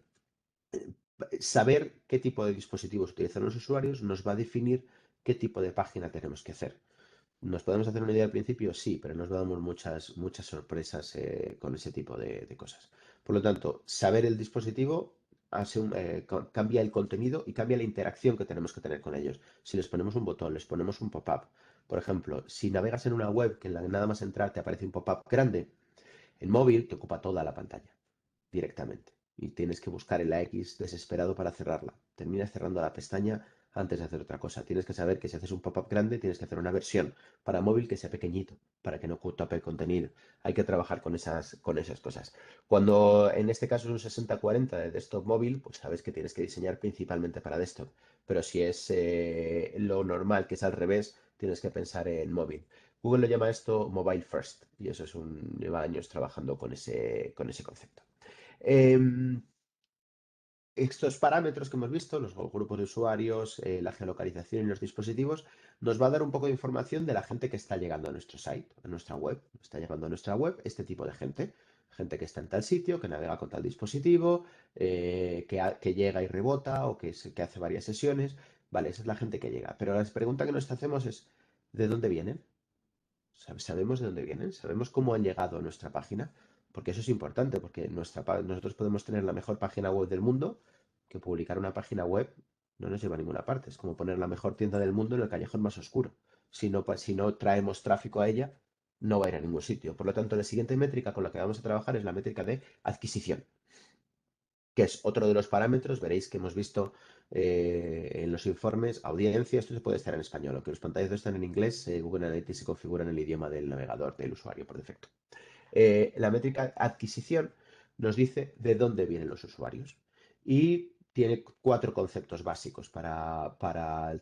Saber qué tipo de dispositivos utilizan los usuarios nos va a definir qué tipo de página tenemos que hacer. ¿Nos podemos hacer una idea al principio? Sí, pero nos damos muchas sorpresas con ese tipo de cosas. Por lo tanto, saber el dispositivo cambia el contenido y cambia la interacción que tenemos que tener con ellos. Si les ponemos un botón, les ponemos un pop-up. Por ejemplo, si navegas en una web que nada más entrar te aparece un pop-up grande, el móvil te ocupa toda la pantalla directamente. Y tienes que buscar en la X desesperado para cerrarla. Terminas cerrando la pestaña antes de hacer otra cosa. Tienes que saber que si haces un pop-up grande, tienes que hacer una versión para móvil que sea pequeñito, para que no tape el contenido. Hay que trabajar con esas cosas. Cuando en este caso es un 60-40 de desktop móvil, pues sabes que tienes que diseñar principalmente para desktop. Pero si es lo normal, que es al revés, tienes que pensar en móvil. Google lo llama esto mobile first y eso lleva años trabajando con ese concepto. Em, Estos parámetros que hemos visto, los grupos de usuarios, la geolocalización y los dispositivos, nos va a dar un poco de información de la gente que está llegando a nuestro site, a nuestra web. Está llegando a nuestra web este tipo de gente. Gente que está en tal sitio, que navega con tal dispositivo, que llega y rebota o que hace varias sesiones. Vale, esa es la gente que llega. Pero la pregunta que nos hacemos es, ¿de dónde vienen? ¿Sabemos de dónde vienen? ¿Sabemos cómo han llegado a nuestra página? Porque eso es importante, porque nosotros podemos tener la mejor página web del mundo, que publicar una página web no nos lleva a ninguna parte. Es como poner la mejor tienda del mundo en el callejón más oscuro. Si no traemos tráfico a ella, no va a ir a ningún sitio. Por lo tanto, la siguiente métrica con la que vamos a trabajar es la métrica de adquisición, que es otro de los parámetros. Veréis que hemos visto en los informes, audiencia, esto se puede estar en español, aunque los pantallazos están en inglés, Google Analytics se configura en el idioma del navegador, del usuario por defecto. La métrica adquisición nos dice de dónde vienen los usuarios y tiene 4 conceptos básicos para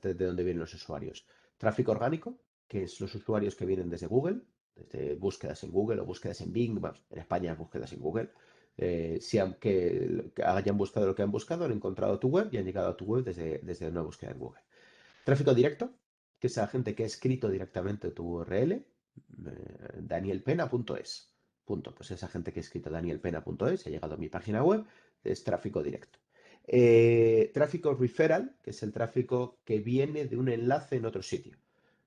de dónde vienen los usuarios. Tráfico orgánico, que es los usuarios que vienen desde Google, desde búsquedas en Google o búsquedas en Bing, en España búsquedas en Google. Si que hayan buscado lo que han buscado, han encontrado tu web y han llegado a tu web desde una búsqueda en Google. Tráfico directo, que es la gente que ha escrito directamente tu URL, danielpena.es. Punto. Pues esa gente que ha escrito danielpena.es y ha llegado a mi página web, es tráfico directo. Tráfico referral, que es el tráfico que viene de un enlace en otro sitio.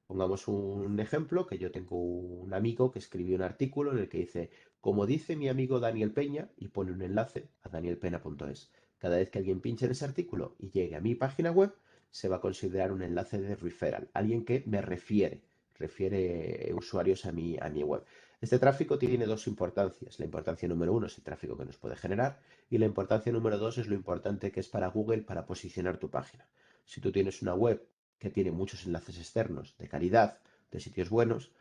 Pongamos un ejemplo, que yo tengo un amigo que escribió un artículo en el que dice, como dice mi amigo Daniel Peña, y pone un enlace a danielpena.es. Cada vez que alguien pinche en ese artículo y llegue a mi página web, se va a considerar un enlace de referral, alguien que me refiere usuarios a mi web. Este tráfico tiene dos importancias. La importancia número uno es el tráfico que nos puede generar y la importancia número dos es lo importante que es para Google para posicionar tu página. Si tú tienes una web que tiene muchos enlaces externos de calidad, de sitios buenos,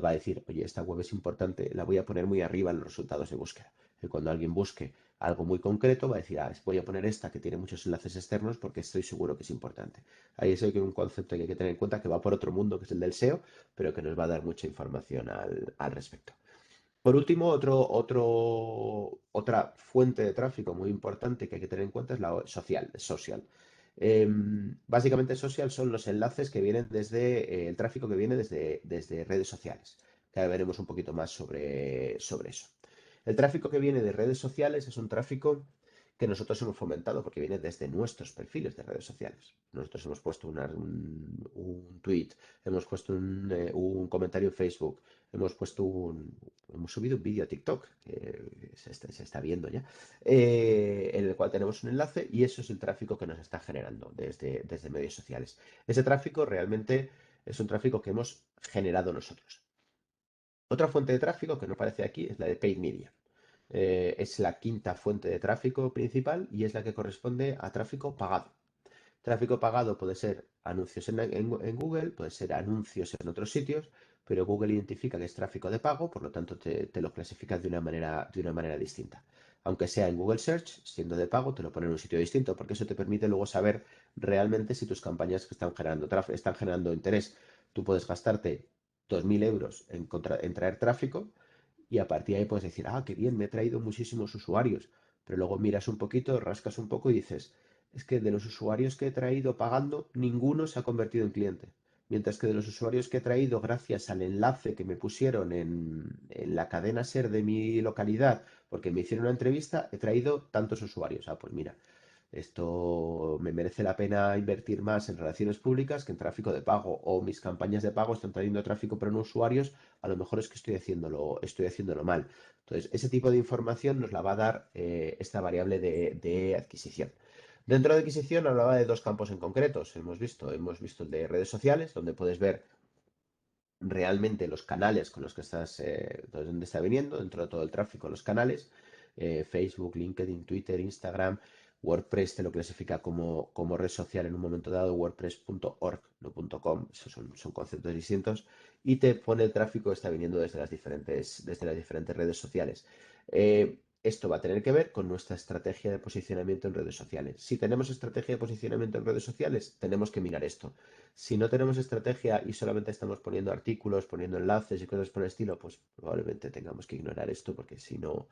va a decir, oye, esta web es importante, la voy a poner muy arriba en los resultados de búsqueda. Y cuando alguien busque algo muy concreto, va a decir, voy a poner esta que tiene muchos enlaces externos porque estoy seguro que es importante. Ahí es un concepto que hay que tener en cuenta que va por otro mundo, que es el del SEO, pero que nos va a dar mucha información al respecto. Por último, otra fuente de tráfico muy importante que hay que tener en cuenta es la social. Básicamente, social son los enlaces que vienen desde el tráfico que viene desde redes sociales. Que ahora veremos un poquito más sobre eso. El tráfico que viene de redes sociales es un tráfico que nosotros hemos fomentado porque viene desde nuestros perfiles de redes sociales. Nosotros hemos puesto un tweet, hemos puesto un comentario en Facebook, hemos subido un vídeo a TikTok, que se está viendo ya, en el cual tenemos un enlace y eso es el tráfico que nos está generando desde medios sociales. Ese tráfico realmente es un tráfico que hemos generado nosotros. Otra fuente de tráfico que no aparece aquí es la de Paid Media. Es la quinta fuente de tráfico principal y es la que corresponde a tráfico pagado. Tráfico pagado puede ser anuncios en Google, puede ser anuncios en otros sitios, pero Google identifica que es tráfico de pago, por lo tanto te lo clasifica de una manera distinta. Aunque sea en Google Search, siendo de pago, te lo pone en un sitio distinto, porque eso te permite luego saber realmente si tus campañas que están generando interés. Tú puedes gastarte 2.000 euros en traer tráfico y a partir de ahí puedes decir, qué bien, me he traído muchísimos usuarios. Pero luego miras un poquito, rascas un poco y dices, es que de los usuarios que he traído pagando, ninguno se ha convertido en cliente. Mientras que de los usuarios que he traído gracias al enlace que me pusieron en la cadena SER de mi localidad, porque me hicieron una entrevista, he traído tantos usuarios. Pues mira, esto me merece la pena invertir más en relaciones públicas que en tráfico de pago. O mis campañas de pago están trayendo tráfico pero no usuarios. A lo mejor es que estoy haciéndolo mal. Entonces, ese tipo de información nos la va a dar esta variable de adquisición. Dentro de adquisición hablaba de dos campos en concretos. Hemos visto el de redes sociales, donde puedes ver realmente los canales con los que donde está viniendo, dentro de todo el tráfico, los canales, Facebook, LinkedIn, Twitter, Instagram, WordPress te lo clasifica como red social en un momento dado, wordpress.org, no .com, esos son conceptos distintos, y te pone el tráfico que está viniendo desde las diferentes redes sociales. Esto va a tener que ver con nuestra estrategia de posicionamiento en redes sociales. Si tenemos estrategia de posicionamiento en redes sociales, tenemos que mirar esto. Si no tenemos estrategia y solamente estamos poniendo artículos, poniendo enlaces y cosas por el estilo, pues probablemente tengamos que ignorar esto porque si no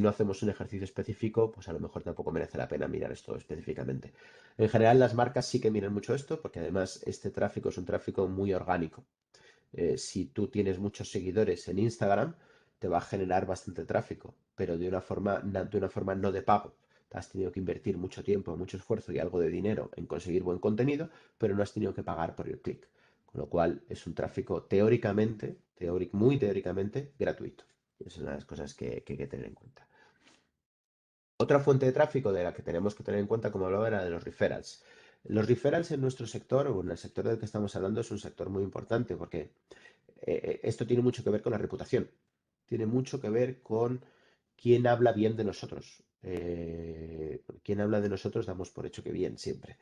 hacemos un ejercicio específico, pues a lo mejor tampoco merece la pena mirar esto específicamente. En general, las marcas sí que miran mucho esto porque además este tráfico es un tráfico muy orgánico. Si tú tienes muchos seguidores en Instagram, te va a generar bastante tráfico, pero de una forma no de pago. Has tenido que invertir mucho tiempo, mucho esfuerzo y algo de dinero en conseguir buen contenido, pero no has tenido que pagar por el clic. Con lo cual es un tráfico muy teóricamente gratuito. Esa es una de las cosas que hay que tener en cuenta. Otra fuente de tráfico de la que tenemos que tener en cuenta, como hablaba, era de los referrals. Los referrals en nuestro sector, o en el sector del que estamos hablando, es un sector muy importante porque esto tiene mucho que ver con la reputación. Tiene mucho que ver con quién habla bien de nosotros. Quien habla de nosotros damos por hecho que bien siempre.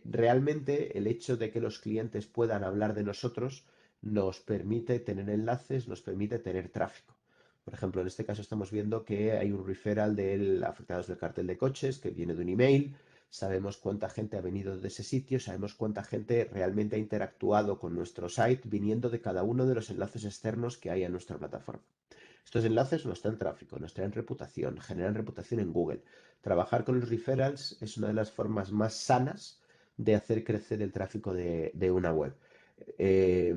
Realmente el hecho de que los clientes puedan hablar de nosotros nos permite tener enlaces, nos permite tener tráfico. Por ejemplo, en este caso estamos viendo que hay un referral de afectados del cartel de coches que viene de un email. Sabemos cuánta gente ha venido de ese sitio, sabemos cuánta gente realmente ha interactuado con nuestro site viniendo de cada uno de los enlaces externos que hay en nuestra plataforma. Estos enlaces nos traen tráfico, nos traen reputación, generan reputación en Google. Trabajar con los referrals es una de las formas más sanas de hacer crecer el tráfico de una web. Eh,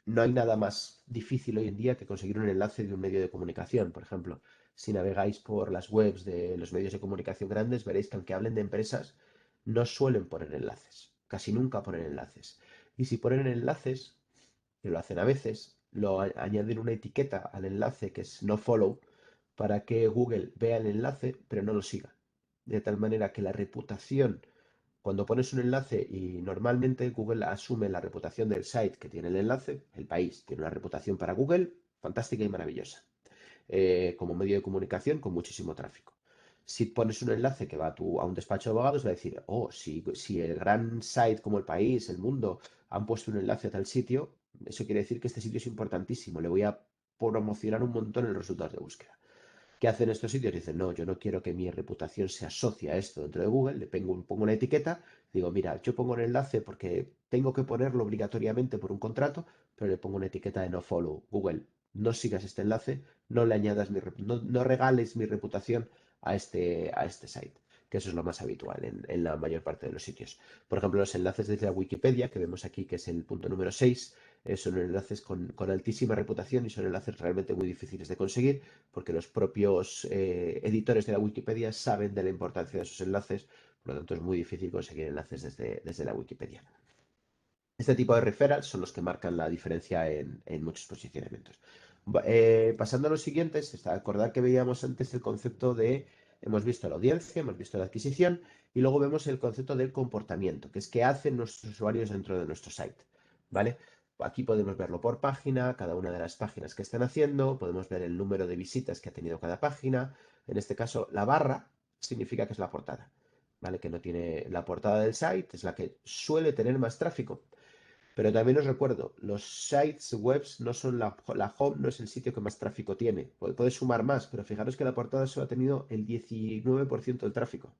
no hay nada más difícil hoy en día que conseguir un enlace de un medio de comunicación. Por ejemplo, si navegáis por las webs de los medios de comunicación grandes, veréis que aunque hablen de empresas, no suelen poner enlaces. Casi nunca ponen enlaces. Y si ponen enlaces, que lo hacen a veces, añaden una etiqueta al enlace que es no follow para que Google vea el enlace pero no lo siga. De tal manera que la reputación, cuando pones un enlace y normalmente Google asume la reputación del site que tiene el enlace, el país tiene una reputación para Google fantástica y maravillosa, como medio de comunicación con muchísimo tráfico. Si pones un enlace que va a un despacho de abogados, va a decir, oh, si el gran site como el país, el mundo, han puesto un enlace a tal sitio, eso quiere decir que este sitio es importantísimo, le voy a promocionar un montón en los resultados de búsqueda. ¿Qué hacen estos sitios? Dicen, no, yo no quiero que mi reputación se asocie a esto dentro de Google, le pongo una etiqueta, digo, mira, yo pongo un enlace porque tengo que ponerlo obligatoriamente por un contrato, pero le pongo una etiqueta de no follow. Google, no sigas este enlace, no le añadas no regales mi reputación a este site, que eso es lo más habitual en la mayor parte de los sitios. Por ejemplo, los enlaces desde la Wikipedia, que vemos aquí, que es el punto número 6, son enlaces con altísima reputación y son enlaces realmente muy difíciles de conseguir porque los propios editores de la Wikipedia saben de la importancia de esos enlaces, por lo tanto es muy difícil conseguir enlaces desde la Wikipedia. Este tipo de referrals son los que marcan la diferencia en muchos posicionamientos. Pasando a los siguientes, acordar que veíamos antes el concepto hemos visto la audiencia, hemos visto la adquisición y luego vemos el concepto del comportamiento, que es qué hacen nuestros usuarios dentro de nuestro site, ¿vale? Aquí podemos verlo por página, cada una de las páginas que están haciendo, podemos ver el número de visitas que ha tenido cada página. En este caso, la barra significa que es la portada, ¿vale? Que no tiene la portada del site, es la que suele tener más tráfico. Pero también os recuerdo, los sites webs no son la home, no es el sitio que más tráfico tiene. Puede sumar más, pero fijaros que la portada solo ha tenido el 19% del tráfico.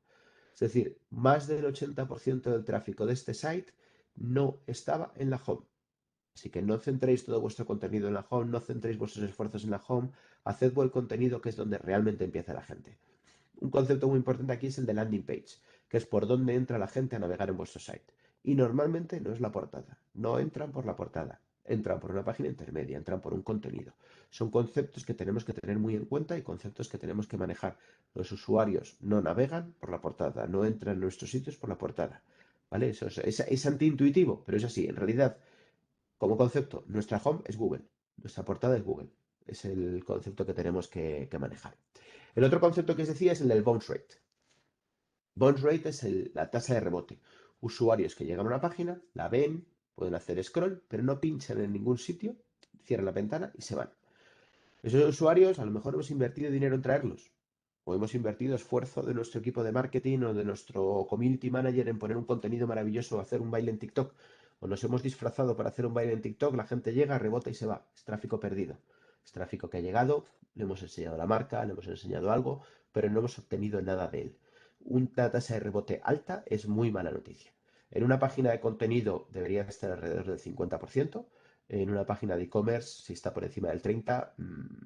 Es decir, más del 80% del tráfico de este site no estaba en la home. Así que no centréis todo vuestro contenido en la home, no centréis vuestros esfuerzos en la home, haced buen contenido que es donde realmente empieza la gente. Un concepto muy importante aquí es el de landing page, que es por donde entra la gente a navegar en vuestro site. Y normalmente no es la portada, no entran por la portada, entran por una página intermedia, entran por un contenido. Son conceptos que tenemos que tener muy en cuenta y conceptos que tenemos que manejar. Los usuarios no navegan por la portada, no entran en nuestros sitios por la portada. ¿Vale? Eso es antiintuitivo, pero es así. En realidad, como concepto, nuestra home es Google, nuestra portada es Google. Es el concepto que tenemos que manejar. El otro concepto que os decía es el del bounce rate. Bounce rate es la tasa de rebote. Usuarios que llegan a una página, la ven, pueden hacer scroll, pero no pinchan en ningún sitio, cierran la ventana y se van. Esos usuarios a lo mejor hemos invertido dinero en traerlos, o hemos invertido esfuerzo de nuestro equipo de marketing o de nuestro community manager en poner un contenido maravilloso o hacer un baile en TikTok, o nos hemos disfrazado para hacer un baile en TikTok, la gente llega, rebota y se va. Es tráfico perdido. Es tráfico que ha llegado, le hemos enseñado la marca, le hemos enseñado algo, pero no hemos obtenido nada de él. Una tasa de rebote alta es muy mala noticia. En una página de contenido debería estar alrededor del 50%. En una página de e-commerce, si está por encima del 30%,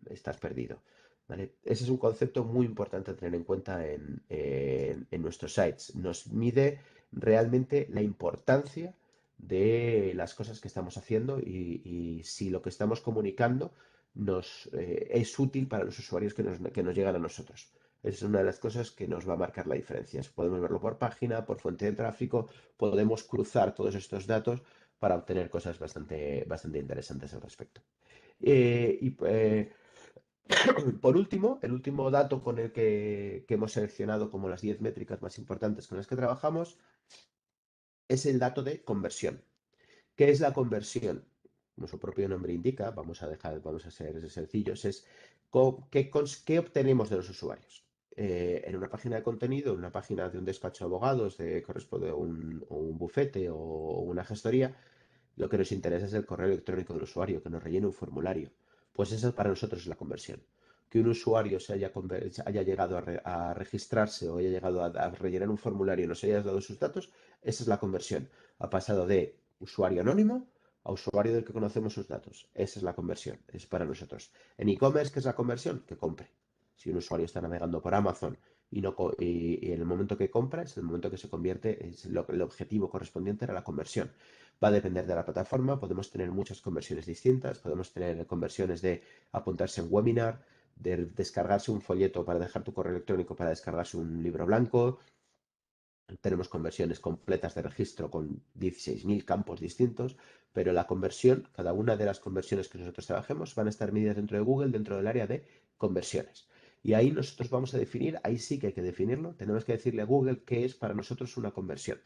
estás perdido. ¿Vale? Ese es un concepto muy importante a tener en cuenta en nuestros sites. Nos mide realmente la importancia de las cosas que estamos haciendo y si lo que estamos comunicando es útil para los usuarios que nos llegan a nosotros. Es una de las cosas que nos va a marcar la diferencia. Podemos verlo por página, por fuente de tráfico, podemos cruzar todos estos datos para obtener cosas bastante interesantes al respecto. Por último, el último dato con el que hemos seleccionado como las 10 métricas más importantes con las que trabajamos es el dato de conversión. ¿Qué es la conversión? Como su propio nombre indica, vamos a ser sencillos, es qué obtenemos de los usuarios. en una página de contenido, en una página de un despacho de abogados, de corresponde a o un bufete o una gestoría, lo que nos interesa es el correo electrónico del usuario, que nos rellene un formulario. Pues esa para nosotros es la conversión. Que un usuario haya llegado a registrarse o haya llegado a rellenar un formulario y nos haya dado sus datos, esa es la conversión. Ha pasado de usuario anónimo a usuario del que conocemos sus datos. Esa es la conversión, es para nosotros. En e-commerce, ¿qué es la conversión? Que compre. Si un usuario está navegando por Amazon y en el momento que compra, es el momento que se convierte, el objetivo correspondiente era la conversión. Va a depender de la plataforma, podemos tener muchas conversiones distintas, podemos tener conversiones de apuntarse a un webinar, de descargarse un folleto para dejar tu correo electrónico para descargarse un libro blanco. Tenemos conversiones completas de registro con 16.000 campos distintos, pero la conversión, cada una de las conversiones que nosotros trabajemos van a estar medidas dentro de Google, dentro del área de conversiones. Y ahí nosotros vamos a definir, ahí sí que hay que definirlo, tenemos que decirle a Google qué es para nosotros una conversión.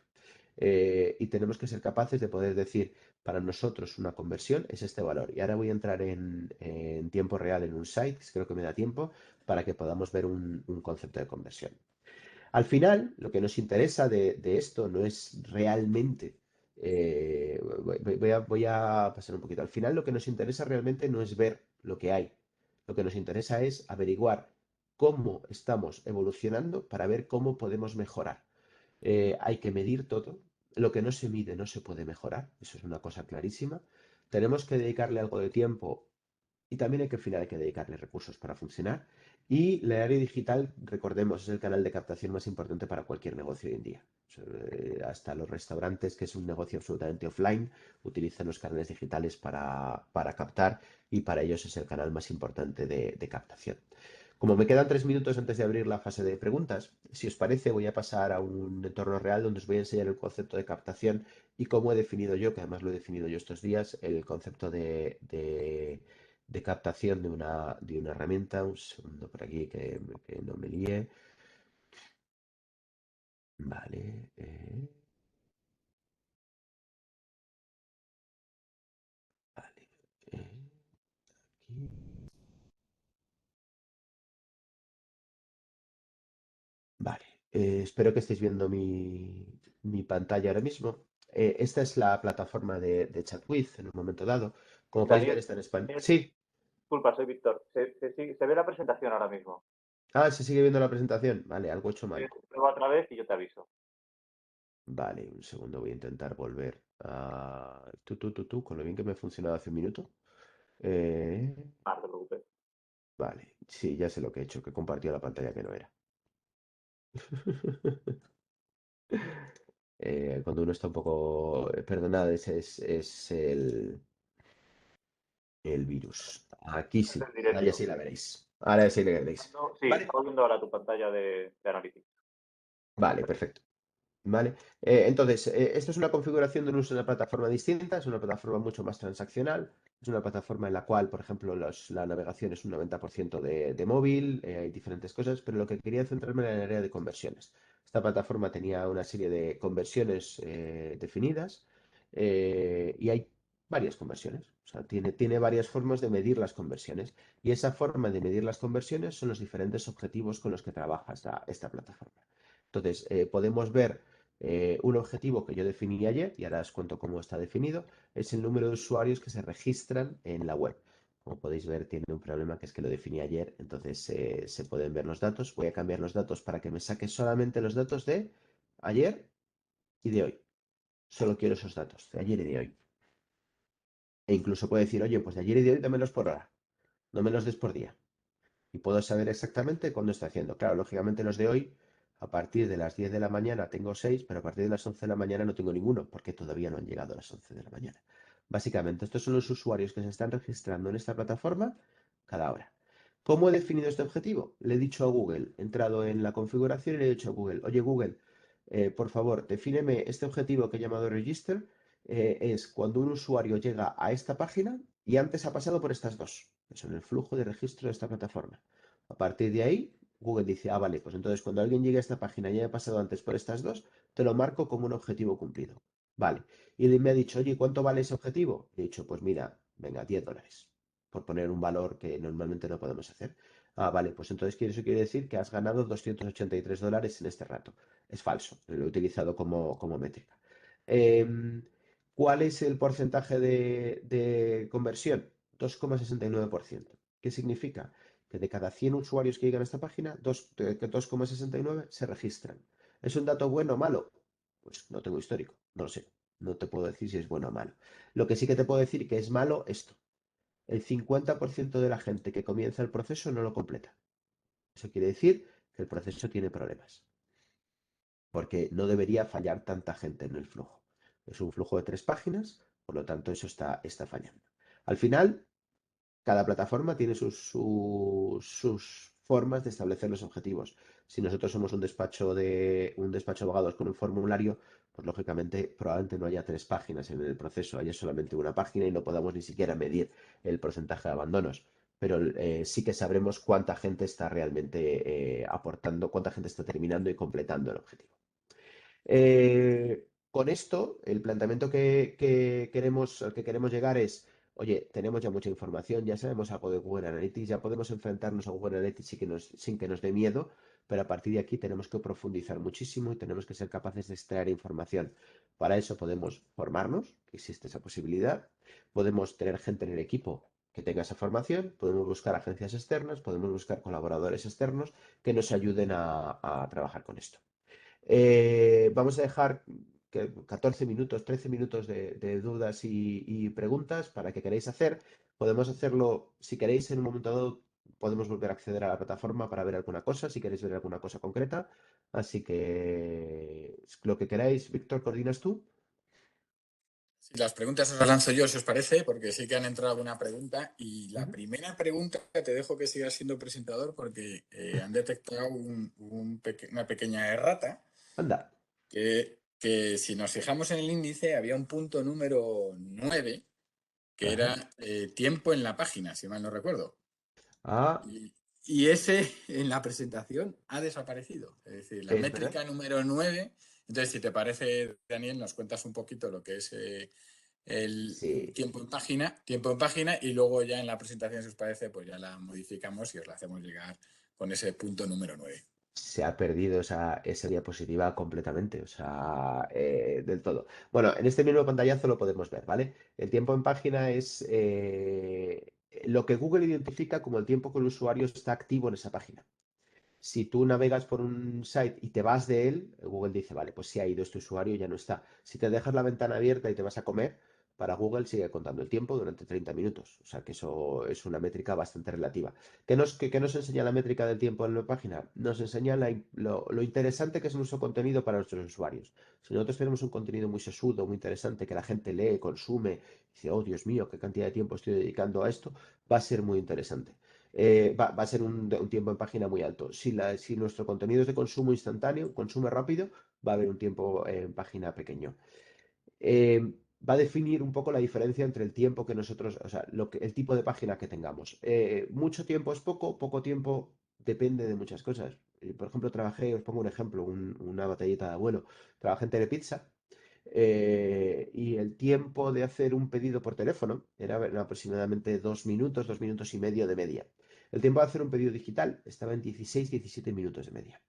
Y tenemos que ser capaces de poder decir, para nosotros una conversión es este valor. Y ahora voy a entrar en tiempo real en un site, que creo que me da tiempo, para que podamos ver un concepto de conversión. Al final, lo que nos interesa de esto no es realmente, voy a pasar un poquito, al final lo que nos interesa realmente no es ver lo que hay, lo que nos interesa es averiguar cómo estamos evolucionando para ver cómo podemos mejorar. Hay que medir todo. Lo que no se mide no se puede mejorar. Eso es una cosa clarísima. Tenemos que dedicarle algo de tiempo y también hay que, al final, hay que dedicarle recursos para funcionar. Y la área digital, recordemos, es el canal de captación más importante para cualquier negocio hoy en día. Hasta los restaurantes, que es un negocio absolutamente offline, utilizan los canales digitales para captar y para ellos es el canal más importante de captación. Como me quedan 3 minutos antes de abrir la fase de preguntas, si os parece, voy a pasar a un entorno real donde os voy a enseñar el concepto de captación y cómo he definido yo, que además lo he definido yo estos días, el concepto de captación de una herramienta. Un segundo por aquí que no me líe. Vale. Vale. Aquí. Vale. Espero que estéis viendo mi pantalla ahora mismo. Esta es la plataforma de ChatWiz en un momento dado. Como podéis ver, Daniel, está en español. Daniel, Sí. disculpa, soy Víctor. Se ve la presentación ahora mismo. Ah, se sigue viendo la presentación. Vale, algo he hecho mal. Prueba otra vez y yo te aviso. Vale, un segundo, voy a intentar volver a... con lo bien que me ha funcionado hace un minuto. Eh, No te preocupes. Vale, sí, ya sé lo que he hecho, que he compartido la pantalla que no era. Cuando uno está un poco... Perdonad, ese es el virus. Aquí Es sí, en ahora ya directo. sí la veréis. Ahora sí la veréis. Sí, Vale, estamos viendo ahora tu pantalla de Analytics. vale, perfecto. ¿Vale? Entonces, esto es una configuración de un uso de una plataforma distinta, es una plataforma mucho más transaccional, es una plataforma en la cual, por ejemplo, la navegación es un 90% de móvil, hay diferentes cosas, pero lo que quería centrarme era en el área de conversiones. Esta plataforma tenía una serie de conversiones definidas y hay varias conversiones, o sea, tiene varias formas de medir las conversiones y esa forma de medir las conversiones son los diferentes objetivos con los que trabaja esta plataforma. Entonces, podemos ver un objetivo que yo definí ayer, y ahora os cuento cómo está definido, es el número de usuarios que se registran en la web. Como podéis ver, tiene un problema que es que lo definí ayer, entonces se pueden ver los datos. Voy a cambiar los datos para que me saque solamente los datos de ayer y de hoy. Solo quiero esos datos, de ayer y de hoy. E incluso puedo decir, oye, pues de ayer y de hoy dámelos por hora, no me los des por día. Y puedo saber exactamente cuándo está haciendo. Claro, lógicamente los de hoy, a partir de las 10 de la mañana tengo 6, pero a partir de las 11 de la mañana no tengo ninguno, porque todavía no han llegado a las 11 de la mañana. Básicamente, estos son los usuarios que se están registrando en esta plataforma cada hora. ¿Cómo he definido este objetivo? Le he dicho a Google, he entrado en la configuración y le he dicho a Google, oye Google, por favor, defíneme este objetivo que he llamado register, es cuando un usuario llega a esta página y antes ha pasado por estas dos, que son el flujo de registro de esta plataforma. A partir de ahí, Google dice, ah, vale, pues entonces cuando alguien llegue a esta página y haya pasado antes por estas dos, te lo marco como un objetivo cumplido. Vale. Y me ha dicho, oye, ¿cuánto vale ese objetivo? He dicho, pues mira, venga, $10, por poner un valor que normalmente no podemos hacer. Ah, vale, pues entonces eso quiere decir que has ganado $283 en este rato. Es falso, lo he utilizado como métrica. Em, ¿Cuál es el porcentaje de conversión? 2,69%. ¿Qué significa? Que de cada 100 usuarios que llegan a esta página, 2,69 se registran. ¿Es un dato bueno o malo? Pues no tengo histórico, no lo sé. No te puedo decir si es bueno o malo. Lo que sí que te puedo decir que es malo esto. El 50% de la gente que comienza el proceso no lo completa. Eso quiere decir que el proceso tiene problemas, porque no debería fallar tanta gente en el flujo. Es un flujo de 3 páginas, por lo tanto eso está fallando. Al final, cada plataforma tiene sus formas de establecer los objetivos. Si nosotros somos un despacho de abogados con un formulario, pues lógicamente probablemente no haya 3 páginas en el proceso, haya solamente una página y no podamos ni siquiera medir el porcentaje de abandonos. Pero sí que sabremos cuánta gente está realmente aportando, cuánta gente está terminando y completando el objetivo. Con esto, el planteamiento al que queremos llegar es, oye, tenemos ya mucha información, ya sabemos algo de Google Analytics, ya podemos enfrentarnos a Google Analytics sin que nos dé miedo, pero a partir de aquí tenemos que profundizar muchísimo y tenemos que ser capaces de extraer información. Para eso podemos formarnos, que existe esa posibilidad, podemos tener gente en el equipo que tenga esa formación, podemos buscar agencias externas, podemos buscar colaboradores externos que nos ayuden a trabajar con esto. Vamos a dejar 14 minutos, 13 minutos de dudas y preguntas para que queráis hacer. Podemos hacerlo, si queréis, en un momento dado, podemos volver a acceder a la plataforma para ver alguna cosa, si queréis ver alguna cosa concreta. Así que lo que queráis, Víctor, ¿coordinas tú? Si las preguntas os las lanzo yo, si os parece, porque sí que han entrado alguna pregunta. Y la Ujú. primera pregunta, te dejo que sigas siendo presentador porque han detectado una pequeña errata, Anda. que si nos fijamos en el índice había un punto número 9 que Ajá. era tiempo en la página, si mal no recuerdo. Ah, Y ese en la presentación ha desaparecido. Es decir, la es verdad. métrica número 9. Entonces, si te parece, Daniel, nos cuentas un poquito lo que es el Sí. tiempo en página y luego ya en la presentación, si os parece, pues ya la modificamos y os la hacemos llegar con ese punto número 9. Se ha perdido esa diapositiva completamente, o sea, del todo. Bueno, en este mismo pantallazo lo podemos ver, ¿vale? El tiempo en página es lo que Google identifica como el tiempo que el usuario está activo en esa página. Si tú navegas por un site y te vas de él, Google dice, vale, pues si ha ido este usuario, ya no está. Si te dejas la ventana abierta y te vas a comer, para Google sigue contando el tiempo durante 30 minutos. O sea que eso es una métrica bastante relativa. ¿Qué nos enseña la métrica del tiempo en la página? Nos enseña lo interesante que es nuestro contenido para nuestros usuarios. Si nosotros tenemos un contenido muy sesudo, muy interesante, que la gente lee, consume, dice, oh Dios mío, qué cantidad de tiempo estoy dedicando a esto, va a ser muy interesante. Va a ser un tiempo en página muy alto. Si nuestro contenido es de consumo instantáneo, consumo rápido, va a haber un tiempo en página pequeño. Va a definir un poco la diferencia entre el tiempo que nosotros, o sea, el tipo de página que tengamos. Mucho tiempo es poco tiempo depende de muchas cosas. Por ejemplo, os pongo un ejemplo, una batallita de abuelo. Trabajé en Telepizza y el tiempo de hacer un pedido por teléfono era aproximadamente 2 minutos, 2 minutos y medio de media. El tiempo de hacer un pedido digital estaba en 16, 17 minutos de media.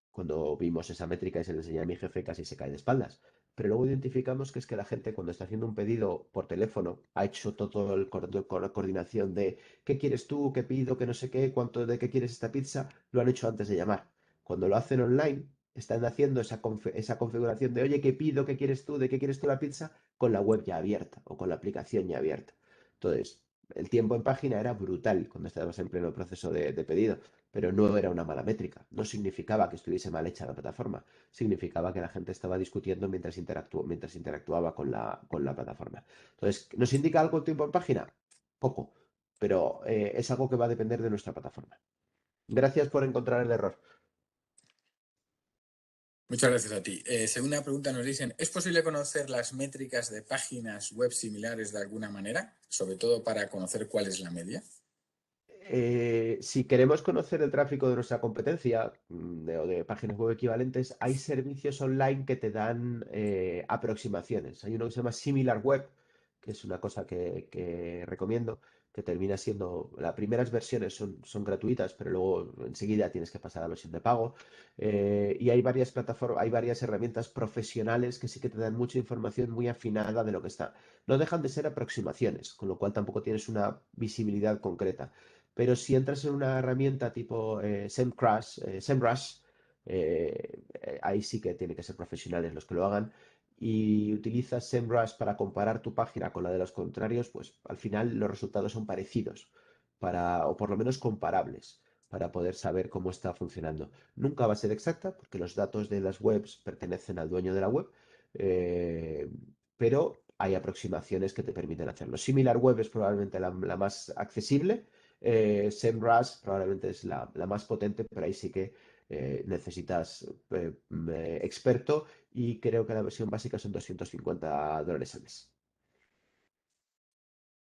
Cuando vimos esa métrica y se le enseñé a mi jefe, casi se cae de espaldas. Pero luego identificamos que la gente cuando está haciendo un pedido por teléfono ha hecho todo con la coordinación de qué quieres tú, qué pido, qué no sé qué, cuánto de qué quieres esta pizza, lo han hecho antes de llamar. Cuando lo hacen online, están haciendo esa configuración de oye, qué pido, qué quieres tú, de qué quieres tú la pizza, con la web ya abierta o con la aplicación ya abierta. Entonces, el tiempo en página era brutal cuando estábamos en pleno proceso de pedido, pero no era una mala métrica. No significaba que estuviese mal hecha la plataforma. Significaba que la gente estaba discutiendo mientras interactuaba con la plataforma. Entonces, ¿nos indica algo el tiempo en página? Poco, pero es algo que va a depender de nuestra plataforma. Gracias por encontrar el error. Muchas gracias a ti. Segunda pregunta nos dicen, ¿es posible conocer las métricas de páginas web similares de alguna manera? Sobre todo para conocer cuál es la media. Si queremos conocer el tráfico de nuestra competencia o de páginas web equivalentes, hay servicios online que te dan aproximaciones. Hay uno que se llama SimilarWeb, que es una cosa que recomiendo, que termina siendo, las primeras versiones son gratuitas, pero luego enseguida tienes que pasar a la versión de pago. Y hay varias plataformas, hay varias herramientas profesionales que sí que te dan mucha información muy afinada de lo que está. No dejan de ser aproximaciones, con lo cual tampoco tienes una visibilidad concreta. Pero si entras en una herramienta tipo SEMrush, ahí sí que tiene que ser profesionales los que lo hagan, y utilizas SEMrush para comparar tu página con la de los contrarios, pues al final los resultados son parecidos, o por lo menos comparables, para poder saber cómo está funcionando. Nunca va a ser exacta, porque los datos de las webs pertenecen al dueño de la web, eh, pero hay aproximaciones que te permiten hacerlo. SimilarWeb es probablemente la más accesible. SEMrush probablemente es la más potente, pero ahí sí que necesitas experto, y creo que la versión básica son $250 al mes.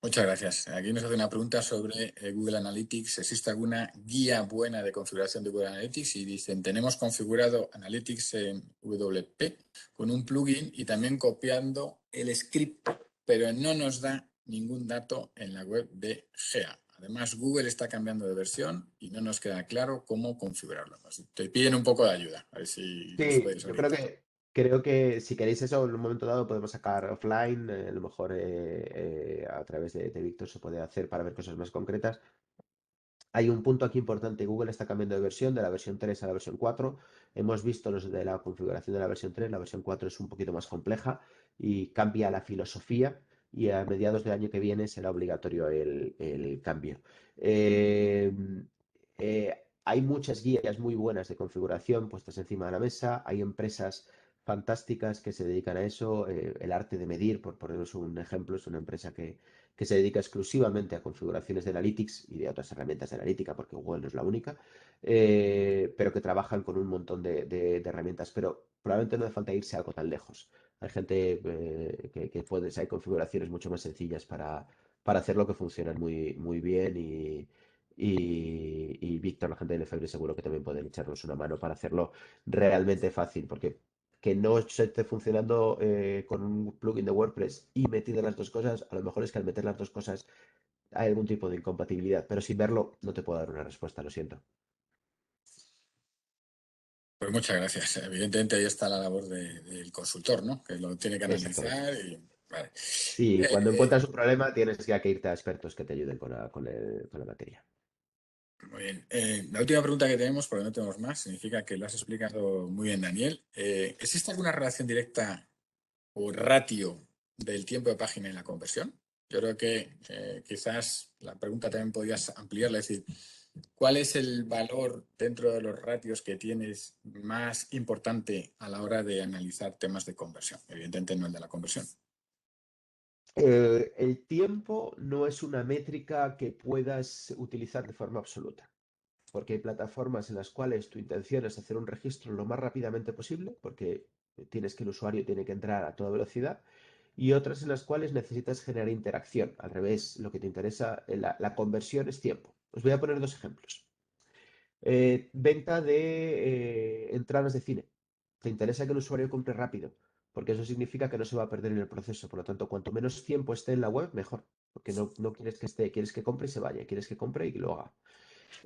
Muchas gracias. Aquí nos hace una pregunta sobre Google Analytics. ¿Existe alguna guía buena de configuración de Google Analytics? Y dicen, tenemos configurado Analytics en WP con un plugin y también copiando el script, pero no nos da ningún dato en la web de GEA. Además, Google está cambiando de versión y no nos queda claro cómo configurarlo. Te piden un poco de ayuda, a ver si nos Sí, puedes yo orientar. creo que si queréis eso, en un momento dado podemos sacar offline, a lo mejor a través de Víctor se puede hacer para ver cosas más concretas. Hay un punto aquí importante: Google está cambiando de versión, de la versión 3 a la versión 4. Hemos visto los de la configuración de la versión 3, la versión 4 es un poquito más compleja y cambia la filosofía, y a mediados del año que viene será obligatorio el cambio. Eh, Hay muchas guías muy buenas de configuración puestas encima de la mesa, hay empresas fantásticas que se dedican a eso. El Arte de Medir, por poneros un ejemplo, es una empresa que se dedica exclusivamente a configuraciones de Analytics y de otras herramientas de analítica, porque Google no es la única, pero que trabajan con un montón de herramientas. Pero probablemente no hace falta irse algo tan lejos. Hay gente que puede, hay configuraciones mucho más sencillas para hacerlo, que funcionan muy bien, y Víctor, la gente de Lefebvre, seguro que también pueden echarnos una mano para hacerlo realmente fácil, porque que no se esté funcionando con un plugin de WordPress y metido las dos cosas, a lo mejor es que al meter las dos cosas hay algún tipo de incompatibilidad, pero sin verlo no te puedo dar una respuesta, lo siento. Pues muchas gracias. Evidentemente ahí está la labor del consultor, ¿no? Que lo tiene que Exactamente. analizar y... Vale. Sí, cuando encuentras un problema tienes ya que irte a expertos que te ayuden con la materia. Muy bien. La última pregunta que tenemos, porque no tenemos más, significa que lo has explicado muy bien, Daniel. ¿Existe alguna relación directa o ratio del tiempo de página en la conversión? Yo creo que quizás la pregunta también podrías ampliarla, es decir, ¿cuál es el valor dentro de los ratios que tienes más importante a la hora de analizar temas de conversión? Evidentemente no el de la conversión. El tiempo no es una métrica que puedas utilizar de forma absoluta, porque hay plataformas en las cuales tu intención es hacer un registro lo más rápidamente posible, porque tienes que el usuario tiene que entrar a toda velocidad, y otras en las cuales necesitas generar interacción. Al revés, lo que te interesa, la conversión es tiempo. Os voy a poner dos ejemplos. Venta de entradas de cine. Te interesa que el usuario compre rápido, porque eso significa que no se va a perder en el proceso. Por lo tanto, cuanto menos tiempo esté en la web, mejor. Porque no quieres que esté, quieres que compre y se vaya, quieres que compre y que lo haga.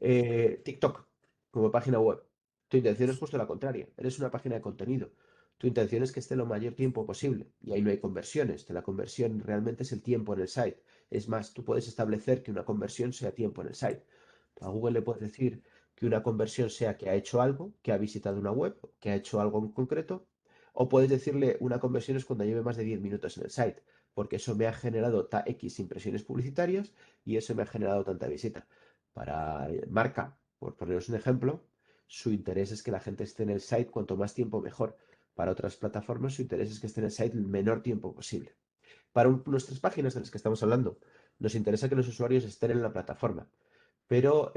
TikTok, como página web. Tu intención es justo la contraria. Eres una página de contenido. Tu intención es que esté lo mayor tiempo posible. Y ahí no hay conversiones. La conversión realmente es el tiempo en el site. Es más, tú puedes establecer que una conversión sea tiempo en el site. A Google le puedes decir que una conversión sea que ha hecho algo, que ha visitado una web, que ha hecho algo en concreto. O puedes decirle una conversión es cuando lleve más de 10 minutos en el site, porque eso me ha generado X impresiones publicitarias y eso me ha generado tanta visita. Para marca, por poneros un ejemplo, su interés es que la gente esté en el site cuanto más tiempo mejor. Para otras plataformas, su interés es que esté en el site el menor tiempo posible. Para nuestras páginas de las que estamos hablando, nos interesa que los usuarios estén en la plataforma, pero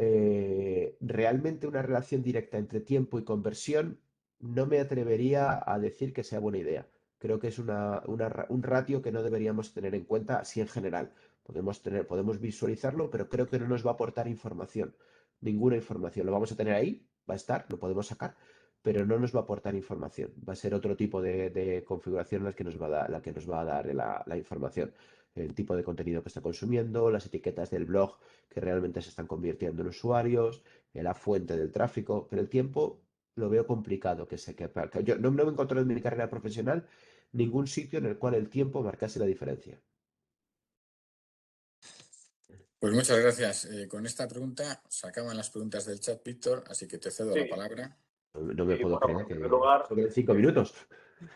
realmente una relación directa entre tiempo y conversión no me atrevería a decir que sea buena idea. Creo que es un ratio que no deberíamos tener en cuenta así en general. Podemos visualizarlo, pero creo que no nos va a aportar información, ninguna información. Lo vamos a tener ahí, va a estar, lo podemos sacar, pero no nos va a aportar información. Va a ser otro tipo de configuración la que nos va a dar la información. el tipo de contenido que está consumiendo, las etiquetas del blog que realmente se están convirtiendo en usuarios, la fuente del tráfico, pero el tiempo lo veo complicado yo no me he encontrado en mi carrera profesional ningún sitio en el cual el tiempo marcase la diferencia. Pues muchas gracias. Con esta pregunta se acaban las preguntas del chat, Víctor, así que te cedo la Sí, palabra. No me puedo bueno, creer pues en primer que lugar, sobre 5 minutos.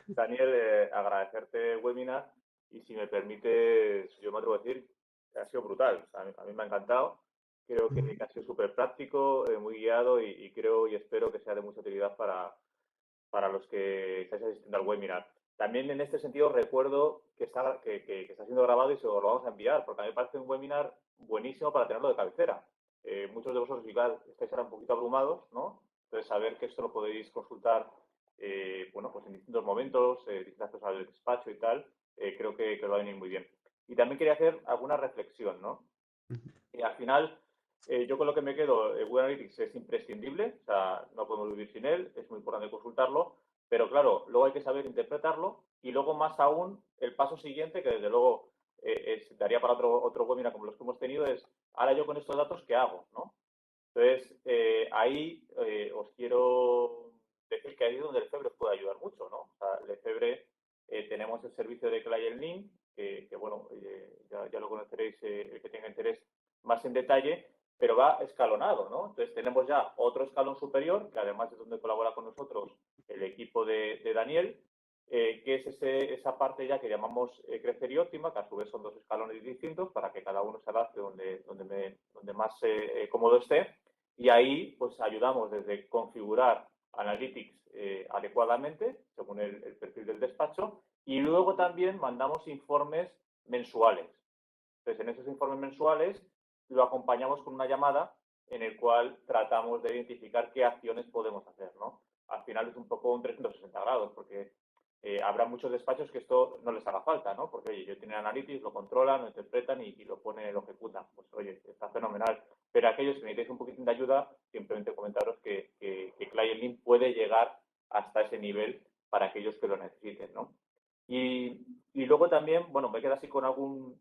Daniel, agradecerte el webinar y si me permites, yo me atrevo a decir que ha sido brutal. O sea, a mí me ha encantado. Creo que ha sido súper práctico, muy guiado y creo y espero que sea de mucha utilidad para los que estáis asistiendo al webinar. También en este sentido recuerdo que está siendo grabado y se lo vamos a enviar, porque a mí me parece un webinar buenísimo para tenerlo de cabecera. Muchos de vosotros igual estáis ahora un poquito abrumados, ¿no? Entonces, saber que esto lo podéis consultar, bueno, pues en distintos momentos, distintas cosas del despacho y tal, creo que os va a venir muy bien. Y también quería hacer alguna reflexión, ¿no? Y al final, yo con lo que me quedo, Google Analytics es imprescindible, o sea, no podemos vivir sin él, es muy importante consultarlo, pero claro, luego hay que saber interpretarlo y luego más aún el paso siguiente, que desde luego daría para otro webinar como los que hemos tenido, es, ahora yo con estos datos, ¿qué hago? ¿No? Entonces, ahí os quiero decir que ahí es donde Lefebvre puede ayudar mucho, ¿no? O sea, Lefebvre tenemos el servicio de Client Link, que bueno, ya lo conoceréis el que tenga interés más en detalle, pero va escalonado, ¿no? Entonces tenemos ya otro escalón superior, que además es donde colabora con nosotros el equipo de Daniel, que es esa parte ya que llamamos crecer y óptima, que a su vez son dos escalones distintos para que cada uno se adapte donde más cómodo esté. Y ahí pues ayudamos desde configurar Analytics adecuadamente, según el perfil del despacho, y luego también mandamos informes mensuales. Entonces, en esos informes mensuales lo acompañamos con una llamada en el cual tratamos de identificar qué acciones podemos hacer, ¿no? Al final es un poco un 360 grados, porque habrá muchos despachos que esto no les haga falta, ¿no? Porque, oye, ellos tienen Analytics, lo controlan, lo interpretan y lo ejecutan. Pues, oye, está fenomenal. Pero aquellos que necesitéis un poquitín de ayuda, simplemente comentaros que Client Link puede llegar hasta ese nivel para aquellos que lo necesiten, ¿no? Y luego también, bueno, me queda así con algún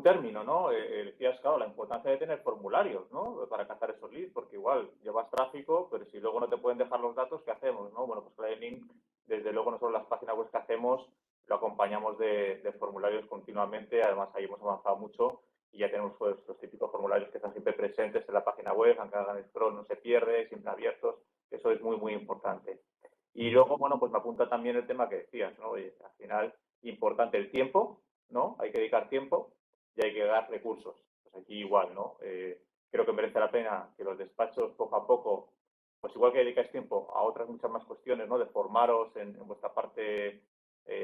término, ¿no? Decías, claro, la importancia de tener formularios, ¿no? Para cazar esos leads, porque igual llevas tráfico, pero si luego no te pueden dejar los datos, ¿qué hacemos, no? Bueno, pues Client, desde luego nosotros las páginas web que hacemos lo acompañamos de formularios continuamente, además ahí hemos avanzado mucho y ya tenemos pues, los típicos formularios que están siempre presentes en la página web, aunque hagan scroll no se pierde, siempre abiertos, eso es muy, muy importante. Y luego, bueno, pues me apunta también el tema que decías, ¿no? Oye, al final, importante el tiempo, ¿no? Hay que dedicar tiempo y hay que dar recursos. Pues aquí igual, ¿no? Creo que merece la pena que los despachos poco a poco, pues igual que dedicáis tiempo a otras muchas más cuestiones, ¿no? De formaros en vuestra parte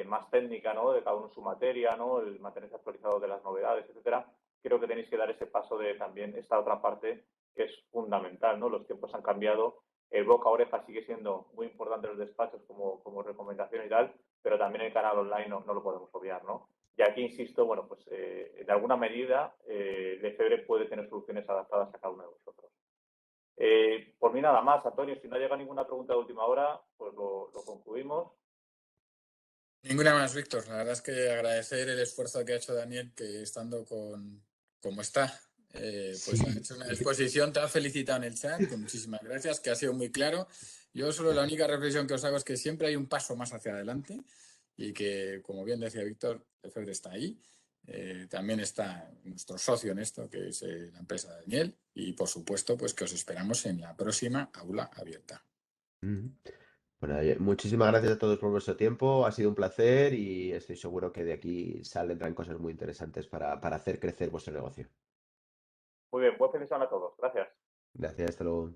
más técnica, ¿no? De cada uno en su materia, ¿no? El mantenerse actualizado de las novedades, etcétera. Creo que tenéis que dar ese paso de también esta otra parte que es fundamental, ¿no? Los tiempos han cambiado. El boca a oreja sigue siendo muy importante en los despachos como recomendación y tal, pero también el canal online no lo podemos obviar, ¿no? Y aquí insisto, bueno, pues de alguna medida Lefebvre puede tener soluciones adaptadas a cada uno de vosotros. Por mí nada más, Antonio, si no llega ninguna pregunta de última hora, pues lo concluimos. Ninguna más, Víctor. La verdad es que agradecer el esfuerzo que ha hecho Daniel, que estando como está, pues ha hecho una exposición, te ha felicitado en el chat, que muchísimas gracias, que ha sido muy claro. Yo solo la única reflexión que os hago es que siempre hay un paso más hacia adelante y que, como bien decía Víctor, Lefebvre está ahí. También está nuestro socio en esto, que es la empresa de Daniel, y por supuesto, pues que os esperamos en la próxima aula abierta. Bueno, oye, muchísimas gracias a todos por vuestro tiempo, ha sido un placer y estoy seguro que de aquí saldrán cosas muy interesantes para hacer crecer vuestro negocio. Muy bien, buen fin de semana a todos. Gracias. Gracias, hasta luego.